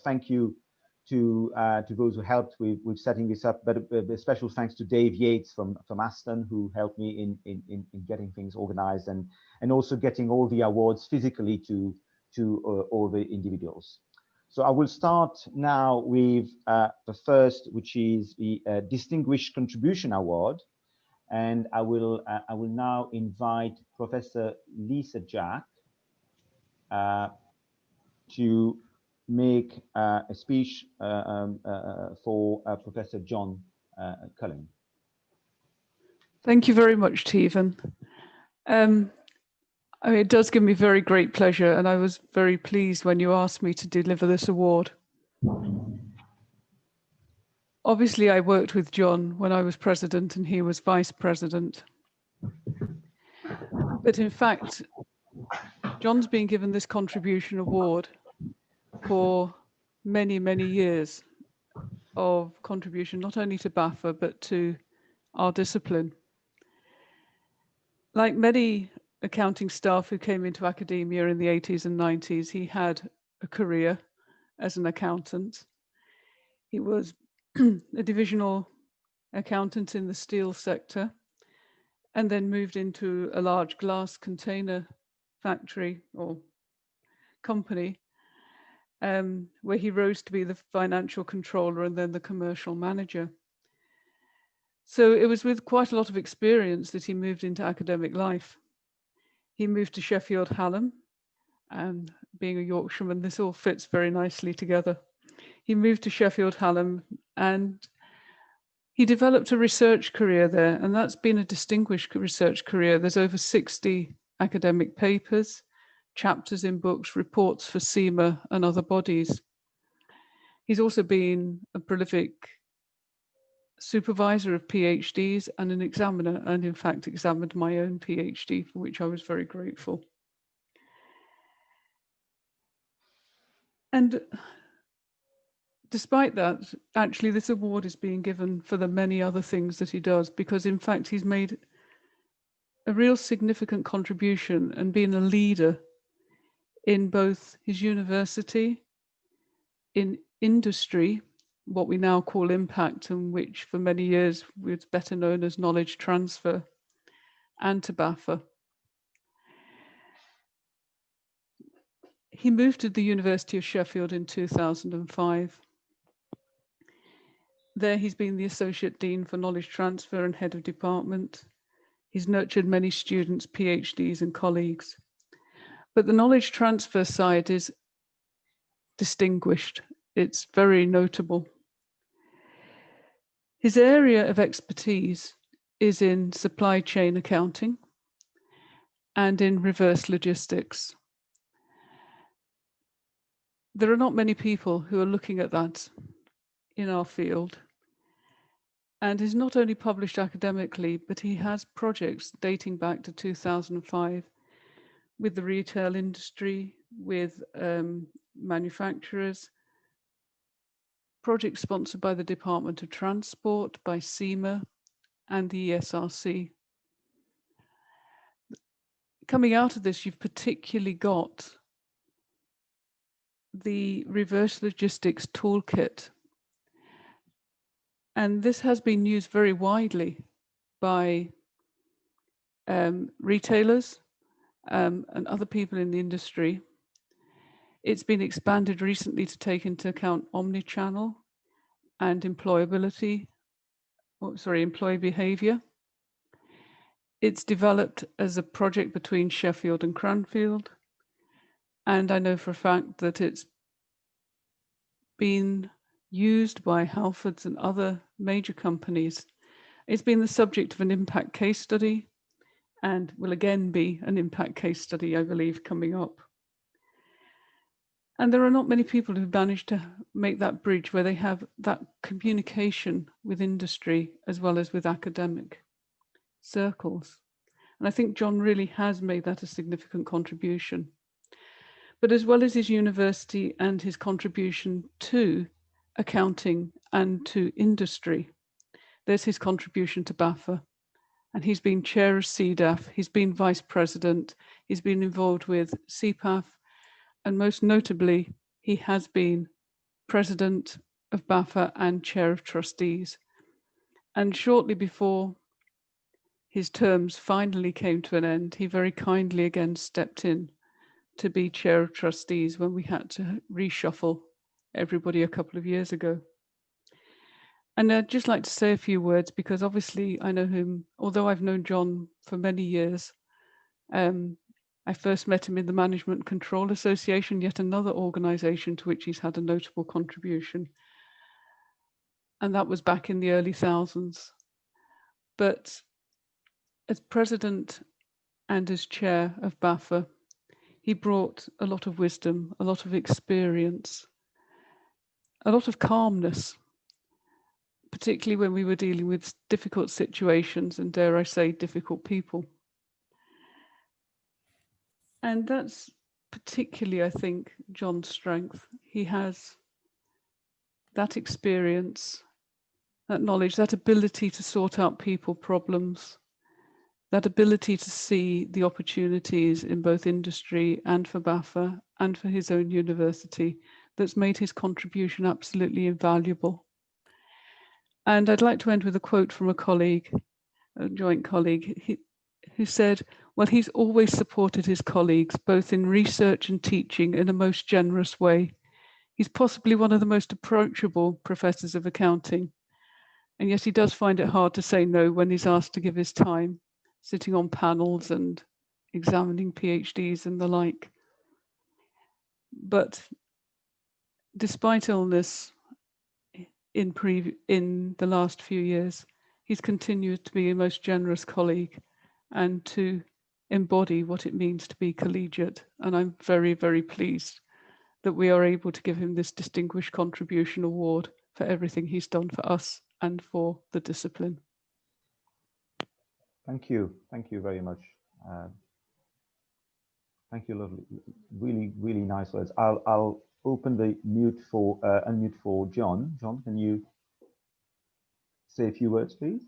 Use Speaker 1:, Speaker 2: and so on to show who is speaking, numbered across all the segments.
Speaker 1: thank you to those who helped with setting this up, but a special thanks to Dave Yates from Aston, who helped me in getting things organized and also getting all the awards physically to all the individuals. So I will start now with the first, which is the Distinguished Contribution Award. And I will now invite Professor Lisa Jack to make a speech for Professor John Cullen.
Speaker 2: Thank you very much, Teerooven. I mean, it does give me very great pleasure, and I was very pleased when you asked me to deliver this award. Obviously, I worked with John when I was president and he was vice president. But in fact, John's been given this contribution award for many, many years of contribution, not only to BAFA, but to our discipline. Like many accounting staff who came into academia in the 80s and 90s, he had a career as an accountant. He was a divisional accountant in the steel sector, and then moved into a large glass container factory or company, where he rose to be the financial controller and then the commercial manager. So it was with quite a lot of experience that he moved into academic life. He moved to Sheffield Hallam, and being a Yorkshireman, this all fits very nicely together. He moved to Sheffield Hallam and he developed a research career there, and that's been a distinguished research career. There's over 60 academic papers, chapters in books, reports for SEMA and other bodies. He's also been a prolific supervisor of PhDs and an examiner, and in fact examined my own PhD, for which I was very grateful. And despite that, actually this award is being given for the many other things that he does, because in fact he's made a real significant contribution and been a leader in both his university, in industry, what we now call impact, and which for many years was better known as knowledge transfer, and to BAFA. He moved to the University of Sheffield in 2005. There he's been the Associate Dean for Knowledge Transfer and Head of Department. He's nurtured many students, PhDs and colleagues. But the knowledge transfer side is distinguished. It's very notable. His area of expertise is in supply chain accounting and in reverse logistics. There are not many people who are looking at that in our field. And he's not only published academically, but he has projects dating back to 2005 with the retail industry, with manufacturers, projects sponsored by the Department of Transport, by SEMA and the ESRC. Coming out of this, you've particularly got the reverse logistics toolkit. And this has been used very widely by retailers and other people in the industry. It's been expanded recently to take into account omnichannel and employee behavior. It's developed as a project between Sheffield and Cranfield. And I know for a fact that it's been used by Halfords and other major companies. It's been the subject of an impact case study and will again be an impact case study, I believe, coming up. And there are not many people who've managed to make that bridge where they have that communication with industry as well as with academic circles. And I think John really has made that a significant contribution. But as well as his university and his contribution to accounting and to industry, there's his contribution to BAFA. And he's been chair of CDAF, he's been vice president, he's been involved with CPAF, and most notably, he has been president of BAFA and chair of trustees. And shortly before his terms finally came to an end, he very kindly again stepped in to be chair of trustees when we had to reshuffle everybody a couple of years ago. And I'd just like to say a few words, because obviously I know him, although I've known John for many years. I first met him in the Management Control Association, yet another organisation to which he's had a notable contribution. And that was back in the early thousands. But as president and as chair of BAFA, he brought a lot of wisdom, a lot of experience, a lot of calmness, particularly when we were dealing with difficult situations and, dare I say, difficult people. And that's particularly, I think, John's strength. He has that experience, that knowledge, that ability to sort out people problems, that ability to see the opportunities in both industry and for BAFA and for his own university, that's made his contribution absolutely invaluable. And I'd like to end with a quote from a colleague, a joint colleague, who said, well, he's always supported his colleagues, both in research and teaching, in a most generous way. He's possibly one of the most approachable professors of accounting. And yet he does find it hard to say no when he's asked to give his time, sitting on panels and examining PhDs and the like. But despite illness in the last few years, he's continued to be a most generous colleague and to embody what it means to be collegiate. And I'm very, very pleased that we are able to give him this Distinguished Contribution Award for everything he's done for us and for the discipline.
Speaker 1: Thank you very much. Thank you, lovely, really, really nice words. I'll open the unmute for John. John, can you say a few words, please?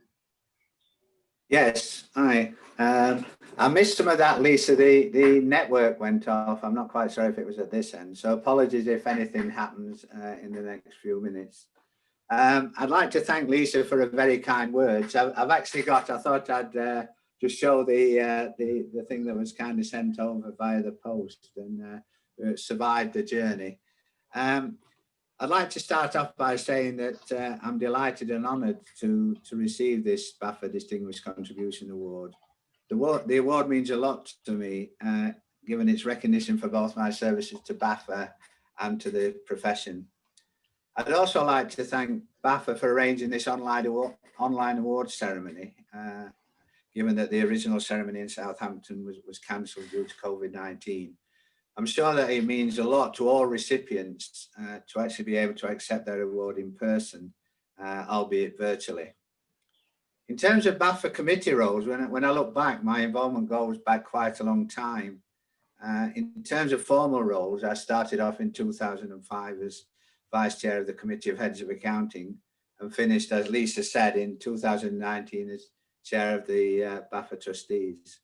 Speaker 3: Yes, hi. I missed some of that, Lisa. The network went off. I'm not quite sure if it was at this end, so apologies if anything happens in the next few minutes. I'd like to thank Lisa for a very kind words. I've actually got, I thought I'd just show the thing that was kind of sent over via the post and survived the journey. I'd like to start off by saying that I'm delighted and honoured to receive this BAFA Distinguished Contribution Award. The award means a lot to me, given its recognition for both my services to BAFA and to the profession. I'd also like to thank BAFA for arranging this online awards ceremony, given that the original ceremony in Southampton was cancelled due to COVID-19. I'm sure that it means a lot to all recipients to actually be able to accept their award in person, albeit virtually. In terms of BAFA committee roles, when I look back, my involvement goes back quite a long time. In terms of formal roles, I started off in 2005 as Vice Chair of the Committee of Heads of Accounting and finished, as Lisa said, in 2019 as Chair of the BAFA Trustees.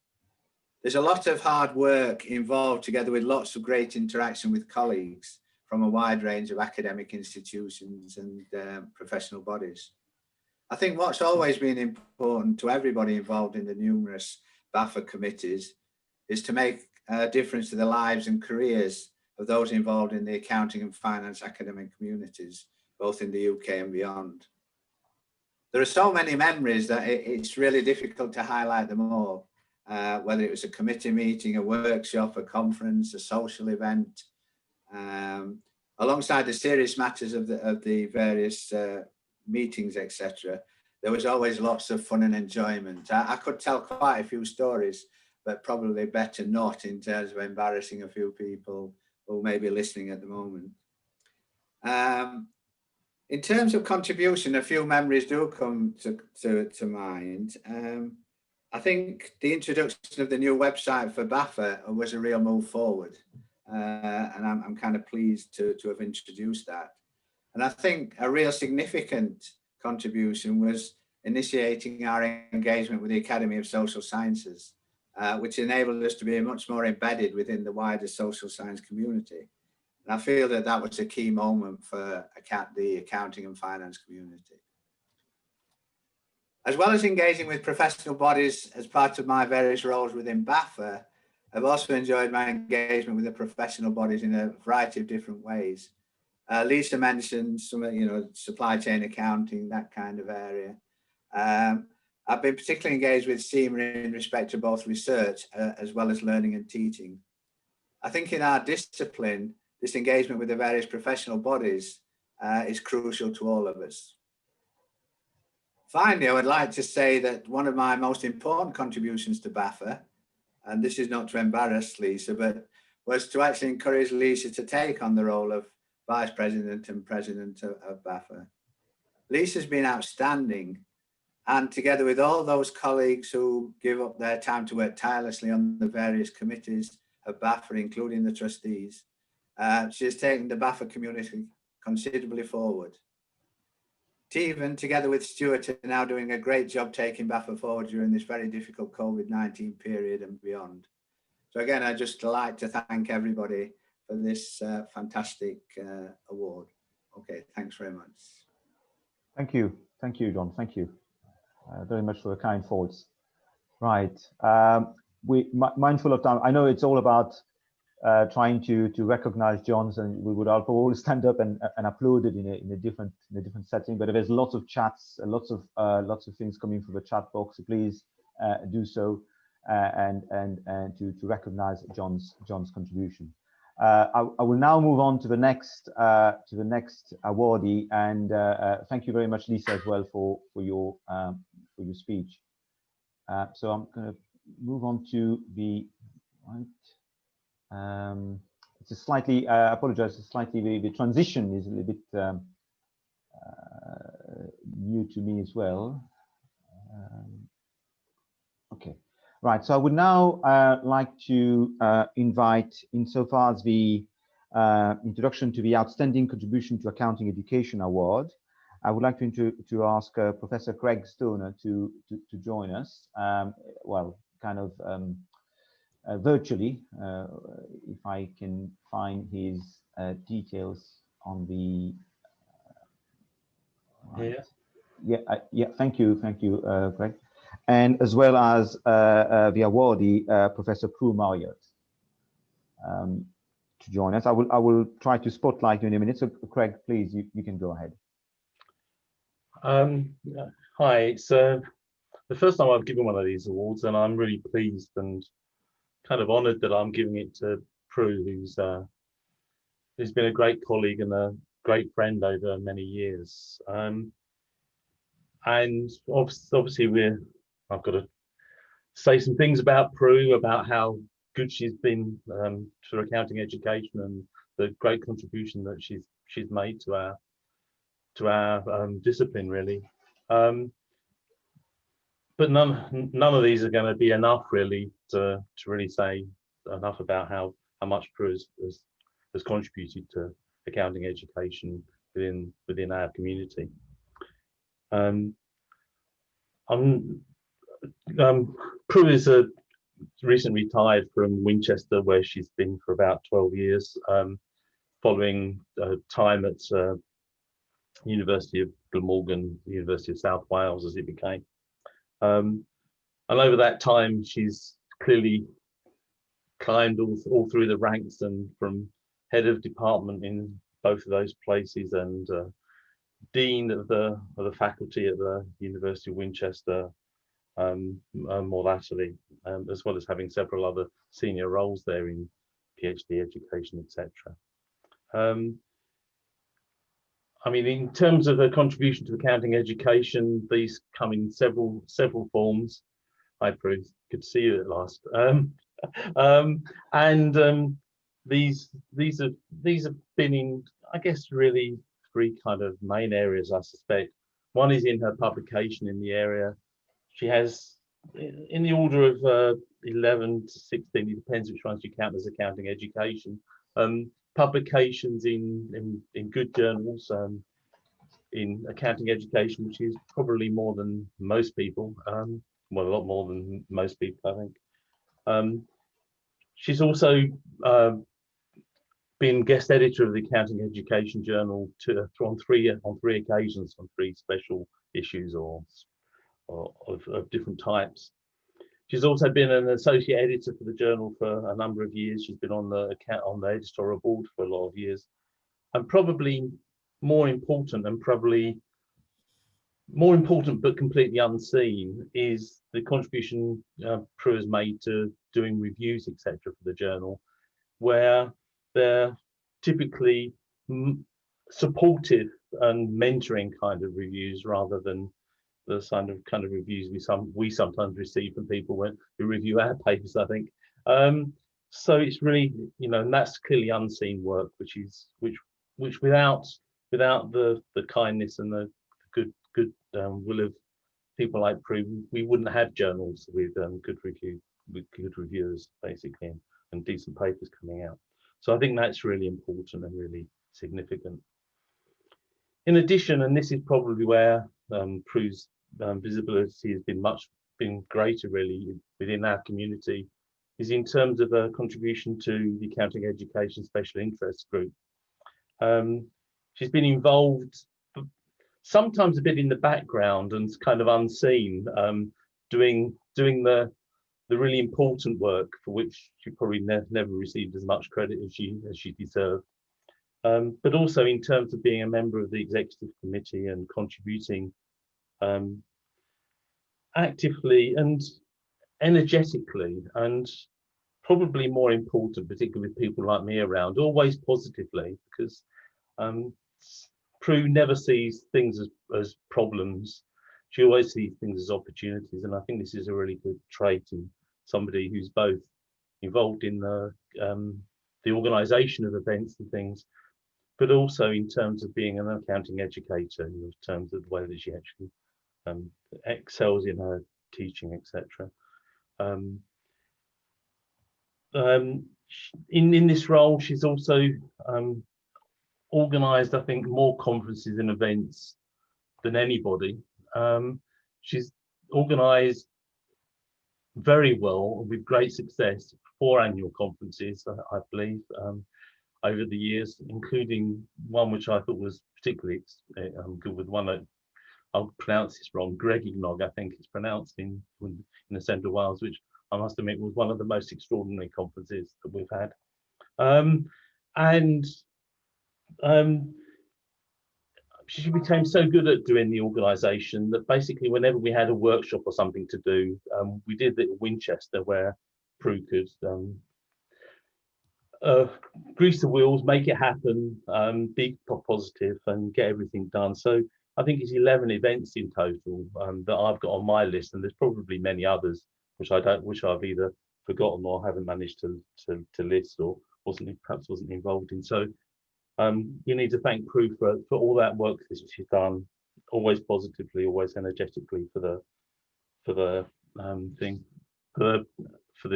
Speaker 3: There's a lot of hard work involved, together with lots of great interaction with colleagues from a wide range of academic institutions and professional bodies. I think what's always been important to everybody involved in the numerous BAFA committees is to make a difference to the lives and careers of those involved in the accounting and finance academic communities, both in the UK and beyond. There are so many memories that it's really difficult to highlight them all, whether it was a committee meeting, a workshop, a conference, a social event, alongside the serious matters of the various meetings, etc. There was always lots of fun and enjoyment. I could tell quite a few stories, but probably better not, in terms of embarrassing a few people who may be listening at the moment. In terms of contribution, a few memories do come to mind. I think the introduction of the new website for BAFA was a real move forward, and I'm kind of pleased to have introduced that. And I think a real significant contribution was initiating our engagement with the Academy of Social Sciences, which enabled us to be much more embedded within the wider social science community. And I feel that that was a key moment for the accounting and finance community. As well as engaging with professional bodies as part of my various roles within BAFA, I've also enjoyed my engagement with the professional bodies in a variety of different ways. Lisa mentioned some, supply chain accounting, that kind of area. I've been particularly engaged with SEMA in respect to both research as well as learning and teaching. I think in our discipline, this engagement with the various professional bodies is crucial to all of us. Finally, I would like to say that one of my most important contributions to BAFA, and this is not to embarrass Lisa, but was to actually encourage Lisa to take on the role of Vice President and President of BAFA. Lisa's been outstanding, and together with all those colleagues who give up their time to work tirelessly on the various committees of BAFA, including the trustees, she has taken the BAFA community considerably forward. Teerooven, together with Stuart, are now doing a great job taking BAFA forward during this very difficult COVID-19 period and beyond. So again, I'd just like to thank everybody for this fantastic award. Okay, thanks very much.
Speaker 1: Thank you, John. Thank you very much for the kind thoughts. Right, mindful of time. I know it's all about trying to recognize John's, and we would all stand up and upload it in a different setting. But there's lots of chats, lots of things coming from the chat box. So please do so and to recognize John's contribution. I will now move on to the next awardee, and thank you very much, Lisa, as well for your speech. So I'm going to move on to the right. It's a slightly, I apologize, the transition is a little bit new to me as well. Okay, right, so I would now like to invite, insofar as the introduction to the Outstanding Contribution to Accounting Education Award, I would like to ask Professor Craig Stoner to join us, well, kind of virtually, if I can find his details on the right. Yeah, thank you, Greg, and as well as the awardee, Professor Pru Marriot, to join us. I will try to spotlight you in a minute. So, Craig, please, you can go ahead.
Speaker 4: Hi, it's the first time I've given one of these awards, and I'm really pleased and kind of honoured that I'm giving it to Pru, who's been a great colleague and a great friend over many years. And obviously I've got to say some things about Pru, about how good she's been to accounting education and the great contribution that she's made to our discipline, really. But none of these are going to be enough, really, to really say enough about how much Pru has contributed to accounting education within our community. Pru is recently retired from Winchester, where she's been for about 12 years, following time at University of Glamorgan, University of South Wales, as it became. And over that time, she's clearly climbed all through the ranks, and from head of department in both of those places and dean of the faculty at the University of Winchester, more latterly, as well as having several other senior roles there in PhD education, etc. I mean, in terms of the contribution to accounting education, these come in several forms. Hi, Pru, good to see you at last. These have been in, I guess, really three kind of main areas, I suspect. One is in her publication in the area. She has, in the order of 11 to 16, it depends which ones you count as accounting education, publications in good journals in accounting education, which is probably more than most people, well, a lot more than most people, I think. She's also been guest editor of the Accounting Education Journal on three occasions on 3 special issues or of different types. She's also been an associate editor for the journal for a number of years. She's been on the editorial board for a lot of years. And probably more important but completely unseen is the contribution Pru has made to doing reviews, etc., for the journal, where they're typically supportive and mentoring kind of reviews rather than the kind of reviews we sometimes receive from people who review our papers, I think. So it's really, and that's clearly unseen work, which without the kindness and the good will of people like Pru, we wouldn't have journals with good reviewers basically, and decent papers coming out. So I think that's really important and really significant. In addition, and this is probably where Pru's visibility has been greater really within our community, is in terms of a contribution to the Accounting Education Special Interest Group. She's been involved sometimes a bit in the background and kind of unseen, doing the really important work for which she probably never received as much credit as she deserved. But also in terms of being a member of the executive committee and contributing actively and energetically, and probably more important, particularly with people like me around, always positively, because Pru never sees things as problems. She always sees things as opportunities, and I think this is a really good trait in somebody who's both involved in the organisation of events and things, but also in terms of being an accounting educator, in terms of the way that she actually excels in her teaching, etc. In this role, she's also organised, I think, more conferences and events than anybody. She's organised very well with great success 4 annual conferences, I believe, over the years, including one which I thought was particularly good, with one that I'll pronounce this wrong, Gregignog, I think it's pronounced in the Central Wales, which I must admit was one of the most extraordinary conferences that we've had. She became so good at doing the organisation that basically whenever we had a workshop or something to do, we did it at Winchester, where Pru could grease the wheels, make it happen, be positive and get everything done. So I think it's 11 events in total that I've got on my list, and there's probably many others which I've either forgotten or haven't managed to list, or perhaps wasn't involved in. So you need to thank Pru for all that work that she's done, always positively, always energetically for the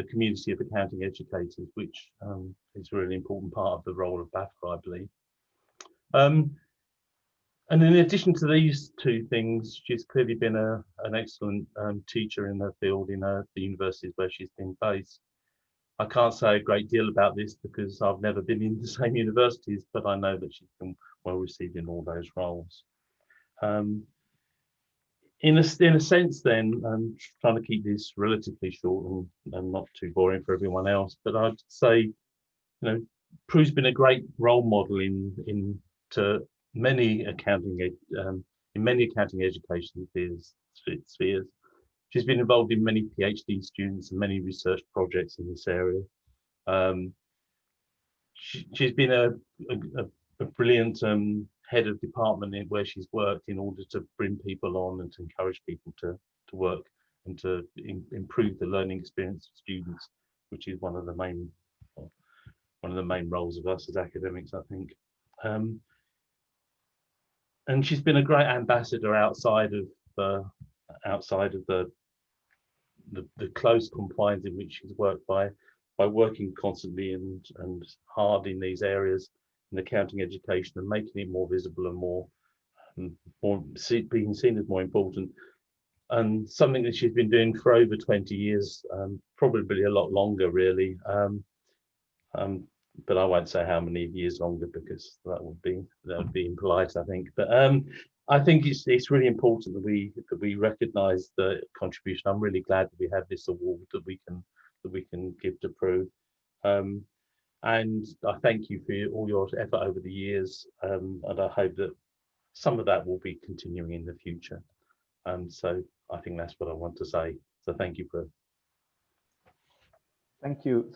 Speaker 4: community of accounting educators, which is a really important part of the role of BAFA, I believe. And in addition to these 2 things, she's clearly been an excellent teacher in her field in the universities where she's been based. I can't say a great deal about this because I've never been in the same universities, but I know that she's been well received in all those roles. In a sense then, I'm trying to keep this relatively short and not too boring for everyone else, but I'd say, Pru's been a great role model to many accounting education spheres. She's been involved in many PhD students and many research projects in this area. She's been a brilliant head of department where she's worked in order to bring people on and to encourage people to work and to improve the learning experience of students, which is one of the main roles of us as academics, I think. And she's been a great ambassador outside of the close confines in which she's worked by working constantly and hard in these areas in accounting education and making it more visible and more being seen as more important, and something that she's been doing for over 20 years, probably a lot longer really. but I won't say how many years longer because that would be impolite, I think. But I think it's really important that we recognise the contribution. I'm really glad that we have this award that we can give to Pru. And I thank you for all your effort over the years, and I hope that some of that will be continuing in the future. So I think that's what I want to say. So thank you, Pru.
Speaker 1: Thank you,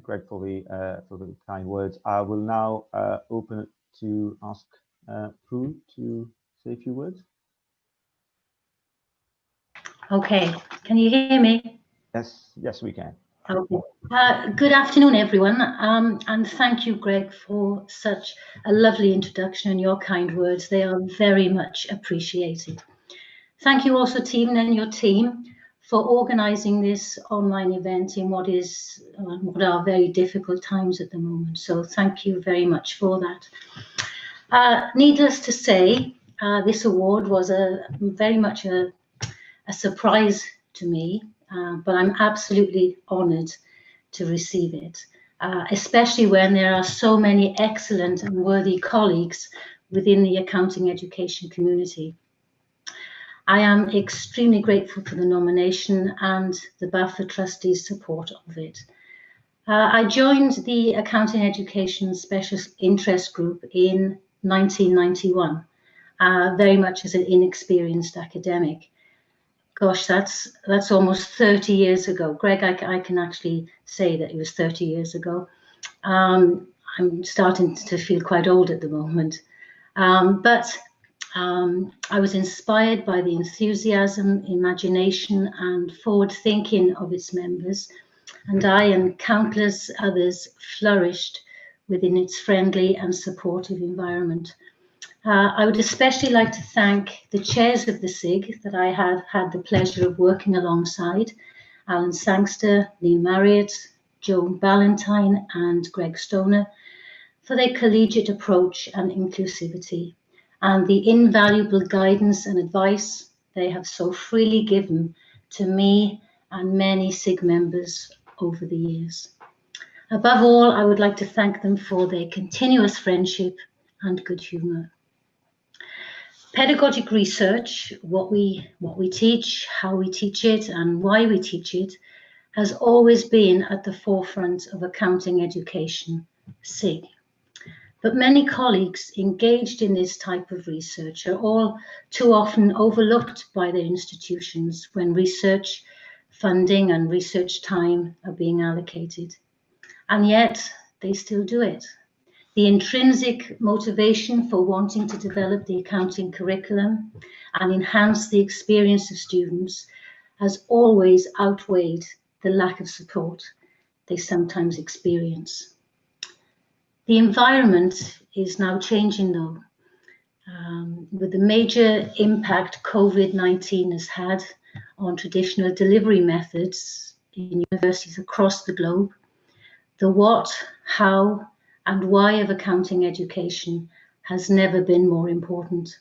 Speaker 1: Greg, for the kind words. I will now open it to ask Pru to say a few words.
Speaker 5: Okay, can you hear me?
Speaker 1: Yes, we can.
Speaker 5: Okay. Good afternoon, everyone, and thank you, Greg, for such a lovely introduction and your kind words. They are very much appreciated. Thank you also, Teerooven, and your team for organising this online event in what are very difficult times at the moment. So thank you very much for that. Needless to say, this award was very much a surprise to me, but I'm absolutely honoured to receive it, especially when there are so many excellent and worthy colleagues within the accounting education community. I am extremely grateful for the nomination and the BAFA trustees' support of it. I joined the Accounting Education Special Interest Group in 1991, very much as an inexperienced academic. Gosh, that's almost 30 years ago. Greg, I can actually say that it was 30 years ago. I'm starting to feel quite old at the moment. I was inspired by the enthusiasm, imagination, and forward thinking of its members, and I and countless others flourished within its friendly and supportive environment. I would especially like to thank the chairs of the SIG that I have had the pleasure of working alongside, Alan Sangster, Pru Marriot, Joan Ballantyne, and Greg Stoner, for their collegiate approach and inclusivity, and the invaluable guidance and advice they have so freely given to me and many SIG members over the years. Above all, I would like to thank them for their continuous friendship and good humour. Pedagogic research, what we teach, how we teach it, and why we teach it, has always been at the forefront of accounting education, SIG. But many colleagues engaged in this type of research are all too often overlooked by their institutions when research funding and research time are being allocated. And yet they still do it. The intrinsic motivation for wanting to develop the accounting curriculum and enhance the experience of students has always outweighed the lack of support they sometimes experience. The environment is now changing though, with the major impact COVID-19 has had on traditional delivery methods in universities across the globe. The what, how, and why of accounting education has never been more important.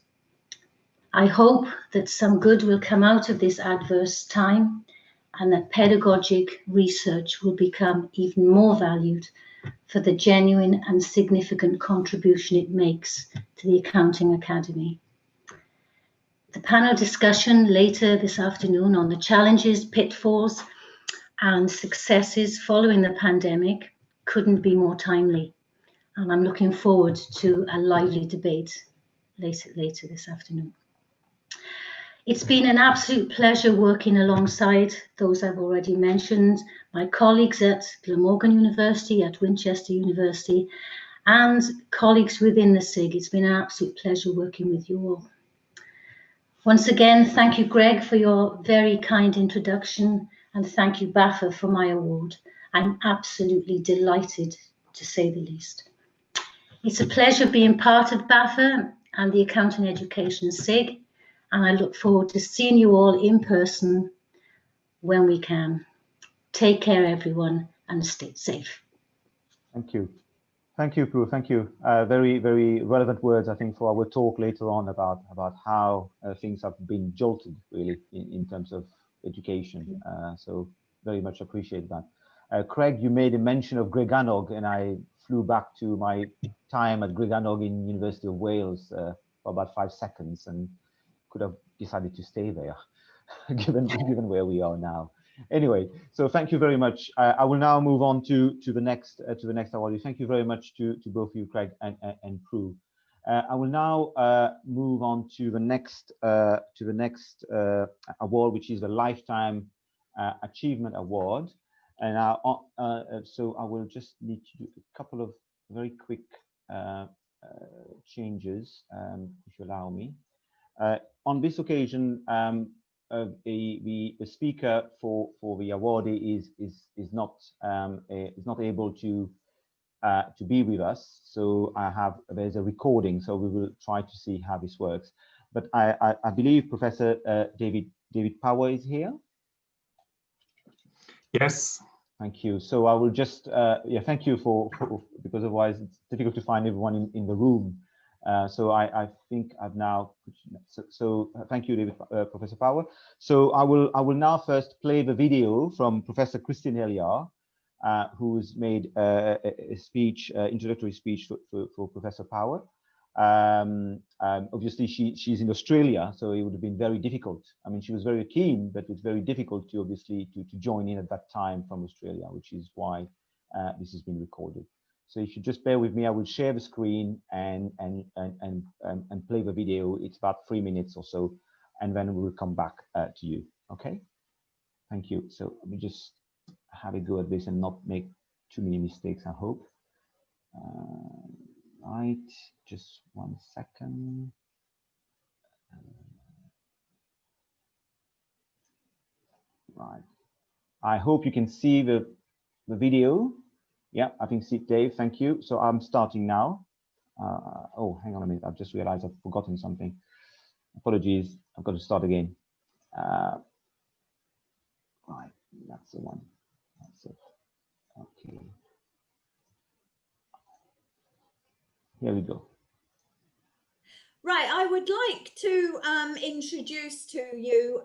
Speaker 5: I hope that some good will come out of this adverse time and that pedagogic research will become even more valued for the genuine and significant contribution it makes to the Accounting Academy. The panel discussion later this afternoon on the challenges, pitfalls, and successes following the pandemic couldn't be more timely, and I'm looking forward to a lively debate later this afternoon. It's been an absolute pleasure working alongside those I've already mentioned, my colleagues at Glamorgan University, at Winchester University, and colleagues within the SIG. It's been an absolute pleasure working with you all. Once again, thank you, Greg, for your very kind introduction, and thank you, BAFA, for my award. I'm absolutely delighted, to say the least. It's a pleasure being part of BAFA and the Accounting Education SIG, and I look forward to seeing you all in person when we can. Take care, everyone, and stay safe.
Speaker 1: Thank you. Thank you, Pru. Thank you. Very, very relevant words, I think, for our talk later on about how things have been jolted, really, in terms of education. So very much appreciate that. Craig, you made a mention of Greganog, and I flew back to my time at Greganog in University of Wales for about 5 seconds, and could have decided to stay there, given where we are now. Anyway, so thank you very much. I will now move on to the next awardee. Thank you very much to both you, Craig and Pru. I will now move on to the next award, which is the Lifetime Achievement Award. And so I will just need to do a couple of very quick changes, if you allow me. On this occasion, the speaker for the awardee is not able to be with us. So there's a recording. So we will try to see how this works. But I believe Professor David Power is here.
Speaker 6: Yes.
Speaker 1: Thank you. So I will just, thank you for because otherwise it's difficult to find everyone in the room. So I think I've now, thank you, David, Professor Power. So I will now first play the video from Professor Christine Eliar, who's made a speech, introductory speech for Professor Power. Obviously she's in Australia, so it would have been very difficult. I mean, she was very keen, but it's very difficult to obviously to join in at that time from Australia, which is why this has been recorded. So if you just bear with me, I will share the screen and play the video. It's about 3 minutes or so, and then we will come back to you. Okay, thank you. So let me just have a go at this and not make too many mistakes, I hope. Right, just 1 second. Right, I hope you can see the video. Yeah, I think see Dave, thank you. So I'm starting now. Oh, hang on a minute, I've just realized I've forgotten something. Apologies, I've got to start again. Right, that's the one. That's it. Okay. Here we go.
Speaker 7: Right, I would like to introduce to you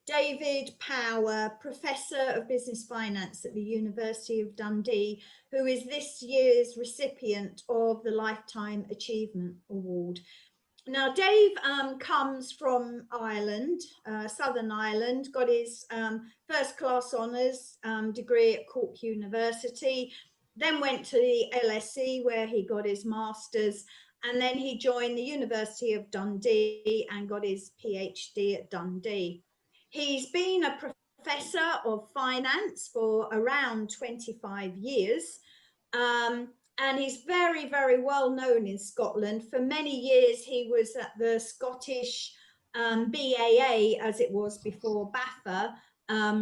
Speaker 7: David Power, Professor of Business Finance at the University of Dundee, who is this year's recipient of the Lifetime Achievement Award. Now, Dave comes from Ireland, Southern Ireland, got his first class honours degree at Cork University, then went to the LSE where he got his master's, and then he joined the University of Dundee and got his PhD at Dundee. He's been a professor of finance for around 25 years. And he's very, very well known in Scotland. For many years, he was at the Scottish BAA, as it was before BAFA,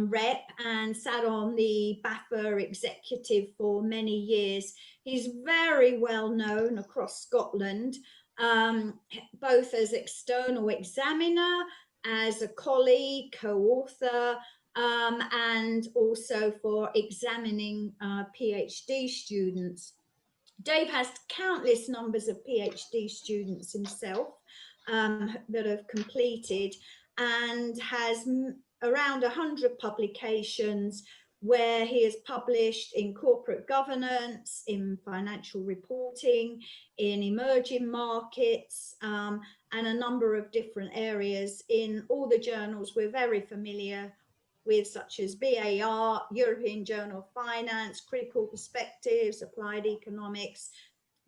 Speaker 7: rep, and sat on the BAFA executive for many years. He's very well known across Scotland, both as external examiner, as a colleague, co-author, and also for examining PhD students. Dave has countless numbers of PhD students himself that have completed, and has around 100 publications where he has published in corporate governance, in financial reporting, in emerging markets, and a number of different areas in all the journals we're very familiar with, such as BAR, European Journal of Finance, Critical Perspectives, Applied Economics,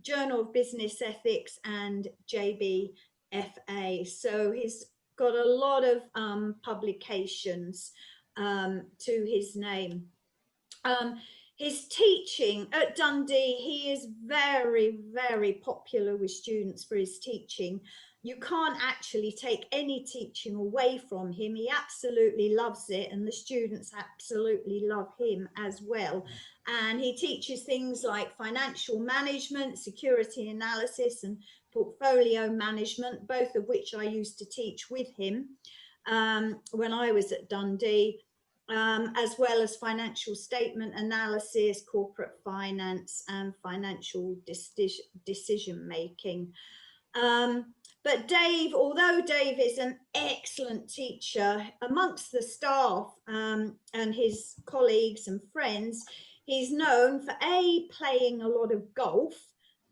Speaker 7: Journal of Business Ethics, and JBFA. So he's got a lot of publications to his name. His teaching at Dundee, he is very, very popular with students for his teaching. You can't actually take any teaching away from him. He absolutely loves it, and the students absolutely love him as well. And he teaches things like financial management, security analysis, and portfolio management, both of which I used to teach with him when I was at Dundee. As well as financial statement analysis, corporate finance, and financial decision making. But Dave, although Dave is an excellent teacher amongst the staff and his colleagues and friends, he's known for playing a lot of golf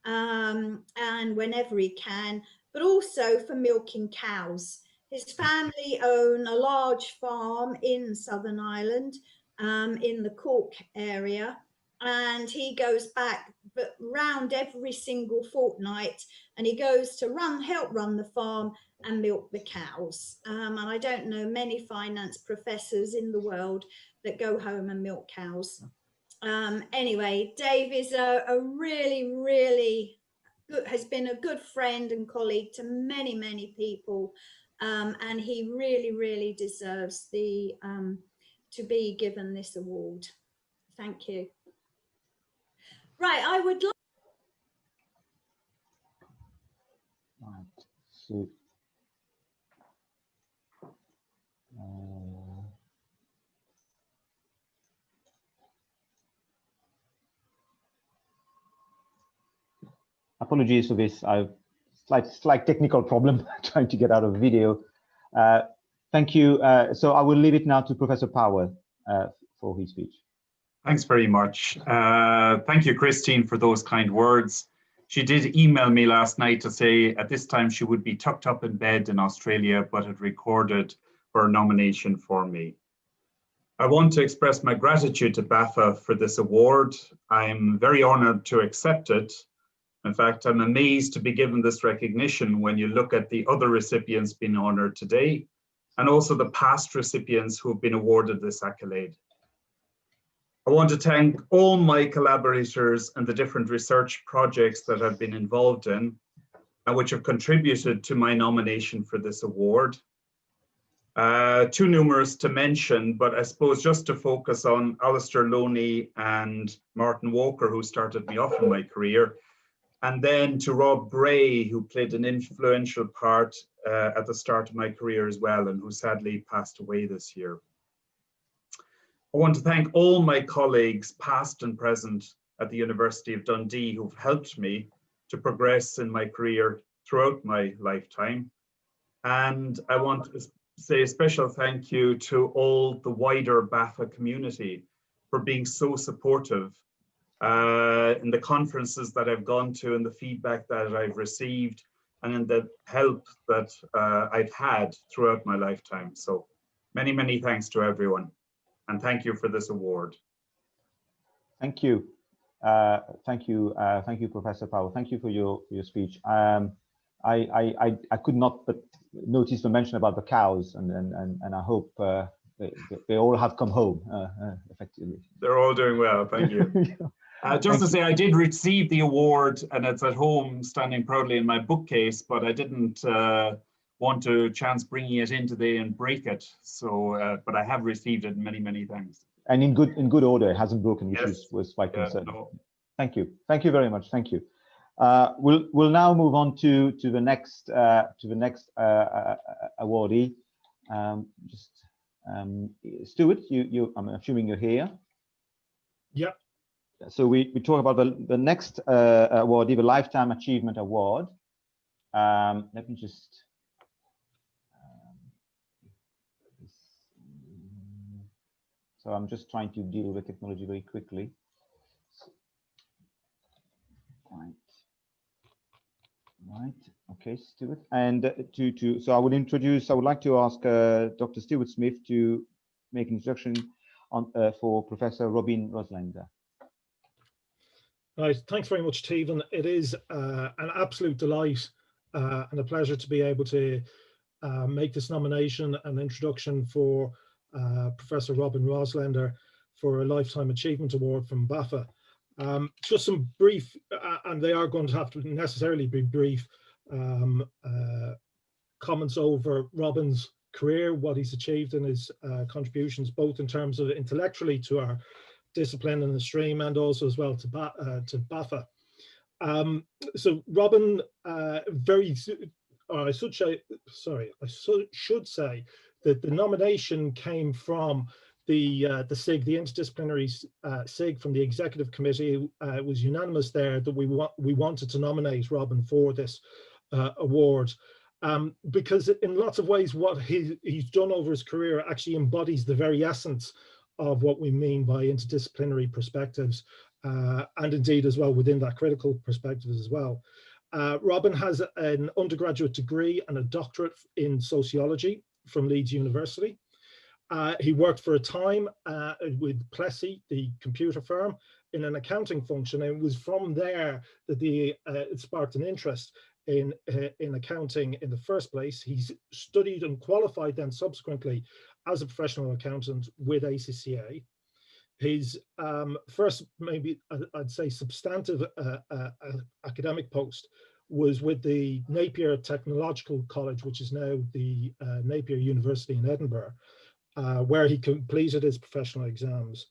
Speaker 7: and whenever he can, but also for milking cows. His family own a large farm in Southern Ireland, in the Cork area, and he goes back round every single fortnight, and he goes to help run the farm and milk the cows. And I don't know many finance professors in the world that go home and milk cows. Anyway, Dave is a really, really good, has been a good friend and colleague to many, many people. And he really, really deserves the to be given this award. Thank you. Right, I would like.
Speaker 1: Right. So, apologies for this. I've slight technical problem trying to get out of the video. Thank you. So I will leave it now to Professor Power for his speech.
Speaker 6: Thanks very much. Thank you, Christine, for those kind words. She did email me last night to say at this time she would be tucked up in bed in Australia, but had recorded her nomination for me. I want to express my gratitude to BAFA for this award. I'm very honored to accept it. In fact, I'm amazed to be given this recognition when you look at the other recipients being honored today, and also the past recipients who have been awarded this accolade. I want to thank all my collaborators and the different research projects that I've been involved in and which have contributed to my nomination for this award. Too numerous to mention, but I suppose just to focus on Alistair Loney and Martin Walker, who started me off in my career, and then to Rob Bray, who played an influential part at the start of my career as well, and who sadly passed away this year. I want to thank all my colleagues, past and present, at the University of Dundee, who've helped me to progress in my career throughout my lifetime. And I want to say a special thank you to all the wider BAFA community for being so supportive in the conferences that I've gone to and the feedback that I've received and in the help that I've had throughout my lifetime. So many, many thanks to everyone. And thank you for this award.
Speaker 1: Thank you. Thank you, Professor Powell. Thank you for your speech. I could not but notice the mention about the cows, and I hope they all have come home effectively.
Speaker 6: They're all doing well, thank you. Just to say, I did receive the award, and it's at home standing proudly in my bookcase, but I didn't want to chance bringing it in today and break it. So, but I have received it. Many, many thanks. And in good order, it hasn't broken, which was quite concerning. No. Thank you very much. Thank you. We'll now move on to the next awardee. Stuart, I'm assuming you're here.
Speaker 8: Yeah.
Speaker 1: So we talk about the next awardee, the Lifetime Achievement Award. Let me just. So I'm just trying to deal with technology very quickly. Right. Okay, Stuart. And so I would like to ask Dr. Stuart Smith to make an introduction on for Professor Robin Roslender.
Speaker 8: Right. Thanks very much, Teerooven. It is an absolute delight and a pleasure to be able to make this nomination and introduction for Professor Robin Roslender for a Lifetime Achievement Award from BAFA. Just some brief, and they are going to have to necessarily be brief, comments over Robin's career, what he's achieved in his contributions, both in terms of intellectually to our discipline and the stream, and also as well to BAFA. So Robin, I should say that the nomination came from the SIG, the interdisciplinary SIG from the executive committee. It was unanimous there that we wanted to nominate Robin for this award. because in lots of ways what he's done over his career actually embodies the very essence of what we mean by interdisciplinary perspectives, and indeed as well within that critical perspective as well. Robin has an undergraduate degree and a doctorate in sociology from Leeds University. He worked for a time with Plessey, the computer firm, in an accounting function, and it was from there that it sparked an interest in accounting in the first place. He's studied and qualified then subsequently as a professional accountant with ACCA. His first, maybe I'd say, substantive academic post was with the Napier Technological College, which is now the Napier University in Edinburgh, where he completed his professional exams.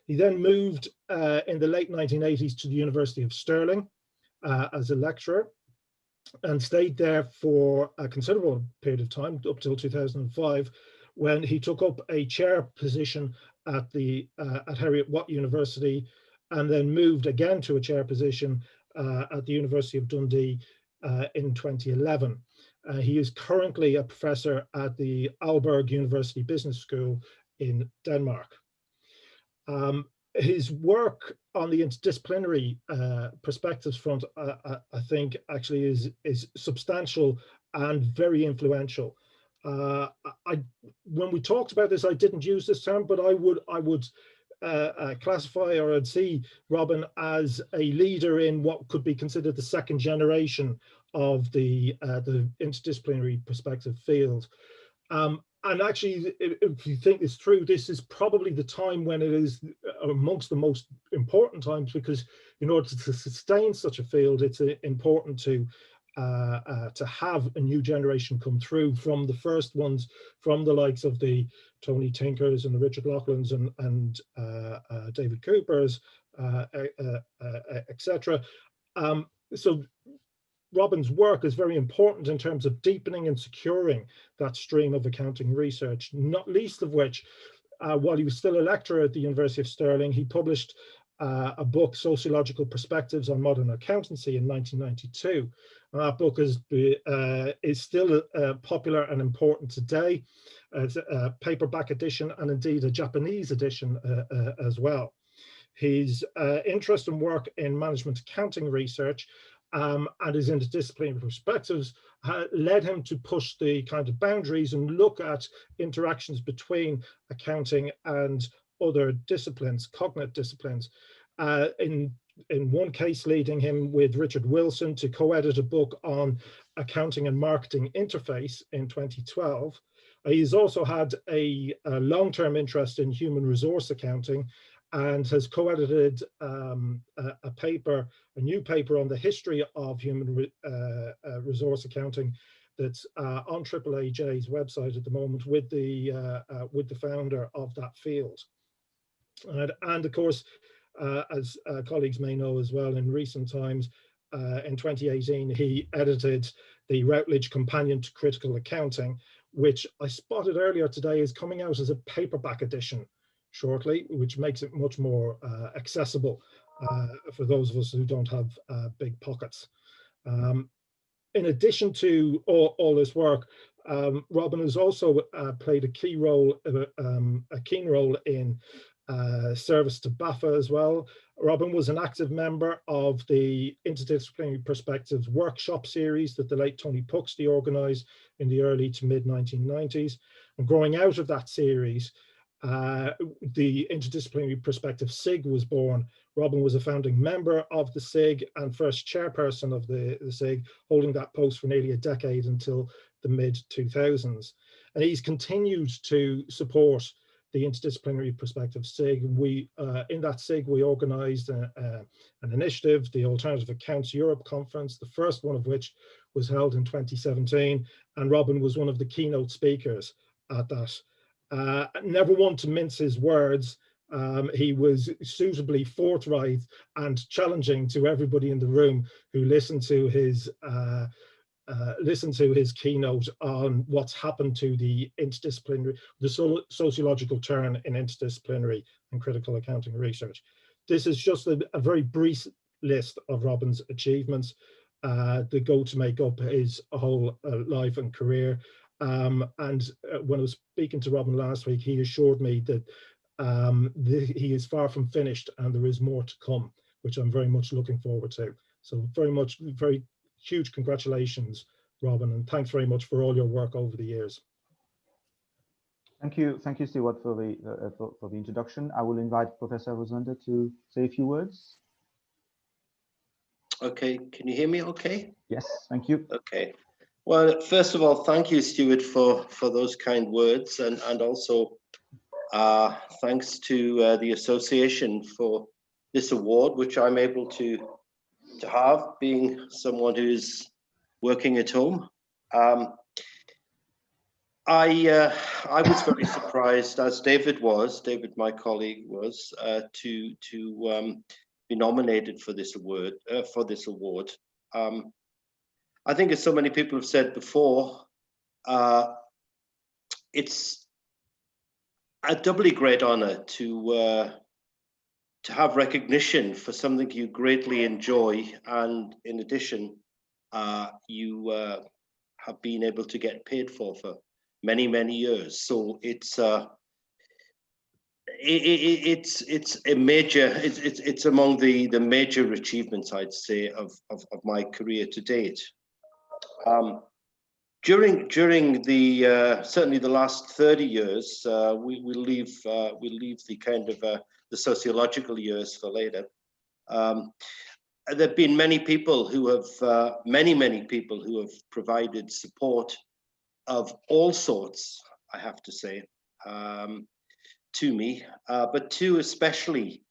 Speaker 8: He then moved in the late 1980s to the University of Stirling as a lecturer, and stayed there for a considerable period of time, up till 2005, when he took up a chair position at Heriot-Watt University, and then moved again to a chair position at the University of Dundee in 2011. He is currently a professor at the Aalborg University Business School in Denmark. His work on the interdisciplinary perspectives front, I think, actually is substantial and very influential. When we talked about this, I didn't use this term, but I would classify, or I'd see Robin as a leader in what could be considered the second generation of the interdisciplinary perspective field. And actually, if you think this through, this is probably the time when it is amongst the most important times, because in order to sustain such a field, it's important to have a new generation come through, from the first ones, from the likes of the Tony Tinkers and the Richard Loughlin's and David Cooper's, etc. So Robin's work is very important in terms of deepening and securing that stream of accounting research, not least of which, while he was still a lecturer at the University of Stirling, he published a book, Sociological Perspectives on Modern Accountancy, in 1992. And that book is still popular and important today. It's a paperback edition, and indeed a Japanese edition as well. His interest and work in management accounting research and his interdisciplinary perspectives led him to push the kind of boundaries and look at interactions between accounting and other disciplines, cognitive disciplines. In one case, leading him with Richard Wilson to co-edit a book on accounting and marketing interface in 2012. He's also had a long-term interest in human resource accounting, and has co-edited a new paper on the history of human resource accounting that's on AAAJ's website at the moment with the founder of that field. And of course, as colleagues may know as well, in recent times, in 2018, he edited the Routledge Companion to Critical Accounting, which I spotted earlier today is coming out as a paperback edition shortly, which makes it much more accessible for those of us who don't have big pockets. In addition to all this work, Robin has also played a keen role in service to BAFA as well. Robin was an active member of the Interdisciplinary Perspectives workshop series that the late Tony Puxty organised in the early to mid 1990s. And growing out of that series, the Interdisciplinary Perspective SIG was born. Robin was a founding member of the SIG and first chairperson of the SIG, holding that post for nearly a decade until the mid-2000s. And he's continued to support the Interdisciplinary Perspective SIG. We, in that SIG, we organised an initiative, the Alternative Accounts Europe Conference, the first one of which was held in 2017, and Robin was one of the keynote speakers at that. Never one to mince his words. He was suitably forthright and challenging to everybody in the room who listened to his keynote on what's happened to the interdisciplinary, the sociological turn in interdisciplinary and critical accounting research. This is just a very brief list of Robin's achievements. the goal to make up his whole life and career. And when I was speaking to Robin last week, he assured me that he is far from finished and there is more to come, which I'm very much looking forward to. So very huge congratulations, Robin, and thanks very much for all your work over the years.
Speaker 1: Thank you, Stewart, for the introduction. I will invite Professor Roslender to say a few words.
Speaker 9: Okay, can you hear me okay?
Speaker 1: Yes, thank you.
Speaker 9: Okay. Well, first of all, thank you, Stewart, for those kind words, and also thanks to the association for this award, which I'm able to have, being someone who's working at home. I was very surprised, as David, my colleague, was to be nominated for this award. I think, as so many people have said before, it's a doubly great honor to have recognition for something you greatly enjoy, and in addition, you have been able to get paid for many years. So it's a major, it's among the major achievements, I'd say, of my career to date. During the certainly the last 30 years, we leave the kind of the sociological years for later. There have been many people who have many people who have provided support of all sorts, I have to say, to me, but two especially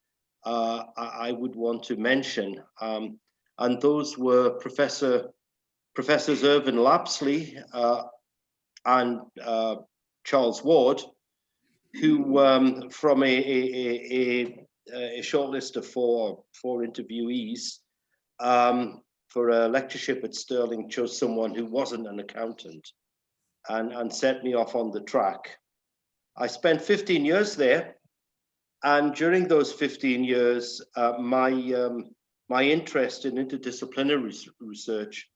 Speaker 9: I would want to mention, and those were Professors Irvin Lapsley and Charles Ward, who from a short list of four interviewees for a lectureship at Stirling, chose someone who wasn't an accountant and set me off on the track. I spent 15 years there, and during those 15 years, my interest in interdisciplinary research,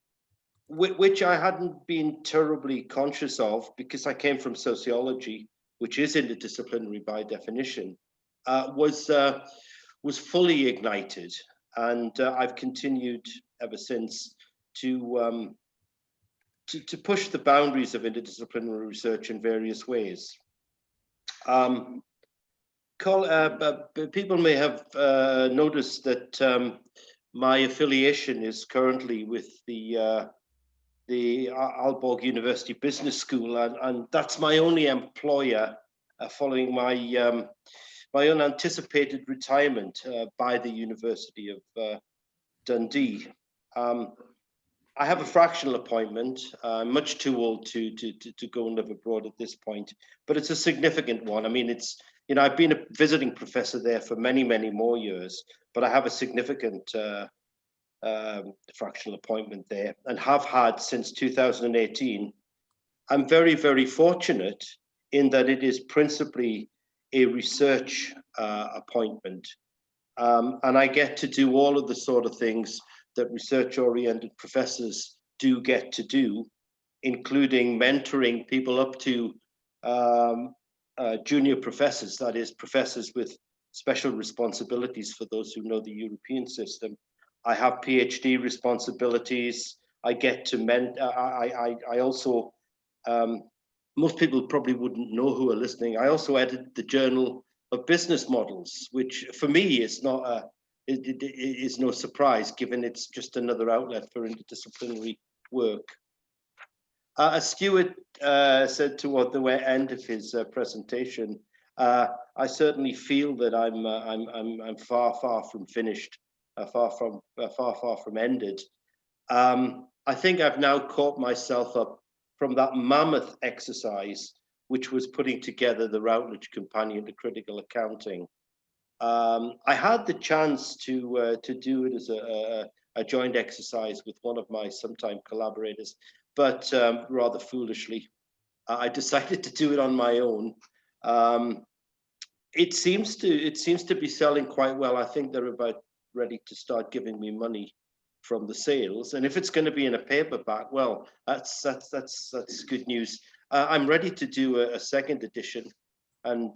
Speaker 9: which I hadn't been terribly conscious of because I came from sociology, which is interdisciplinary by definition, was fully ignited, and I've continued ever since to push the boundaries of interdisciplinary research in various ways. People may have noticed that my affiliation is currently with the Aalborg University Business School, and that's my only employer following my my unanticipated retirement by the University of Dundee. I have a fractional appointment. I'm much too old to go and live abroad at this point, but it's a significant one. I mean, it's, you know, I've been a visiting professor there for many more years, but I have a significant fractional appointment there and have had since 2018. I'm very fortunate in that it is principally a research appointment, and I get to do all of the sort of things that research-oriented professors do get to do, including mentoring people up to junior professors, that is, professors with special responsibilities for those who know the European system. I have PhD responsibilities. I get to I also, most people probably wouldn't know who are listening, I also edit the Journal of Business Models, which for me is not a, it is no surprise, given it's just another outlet for interdisciplinary work. As Stewart said toward the end of his presentation, I certainly feel that I'm far from finished, far from ended. I think I've now caught myself up from that mammoth exercise, which was putting together the Routledge Companion to Critical Accounting. I had the chance to do it as a joint exercise with one of my sometime collaborators, but rather foolishly, I decided to do it on my own. It seems to be selling quite well. I think they're about ready to start giving me money from the sales. And if it's going to be in a paperback, well, that's good news. I'm ready to do a second edition, and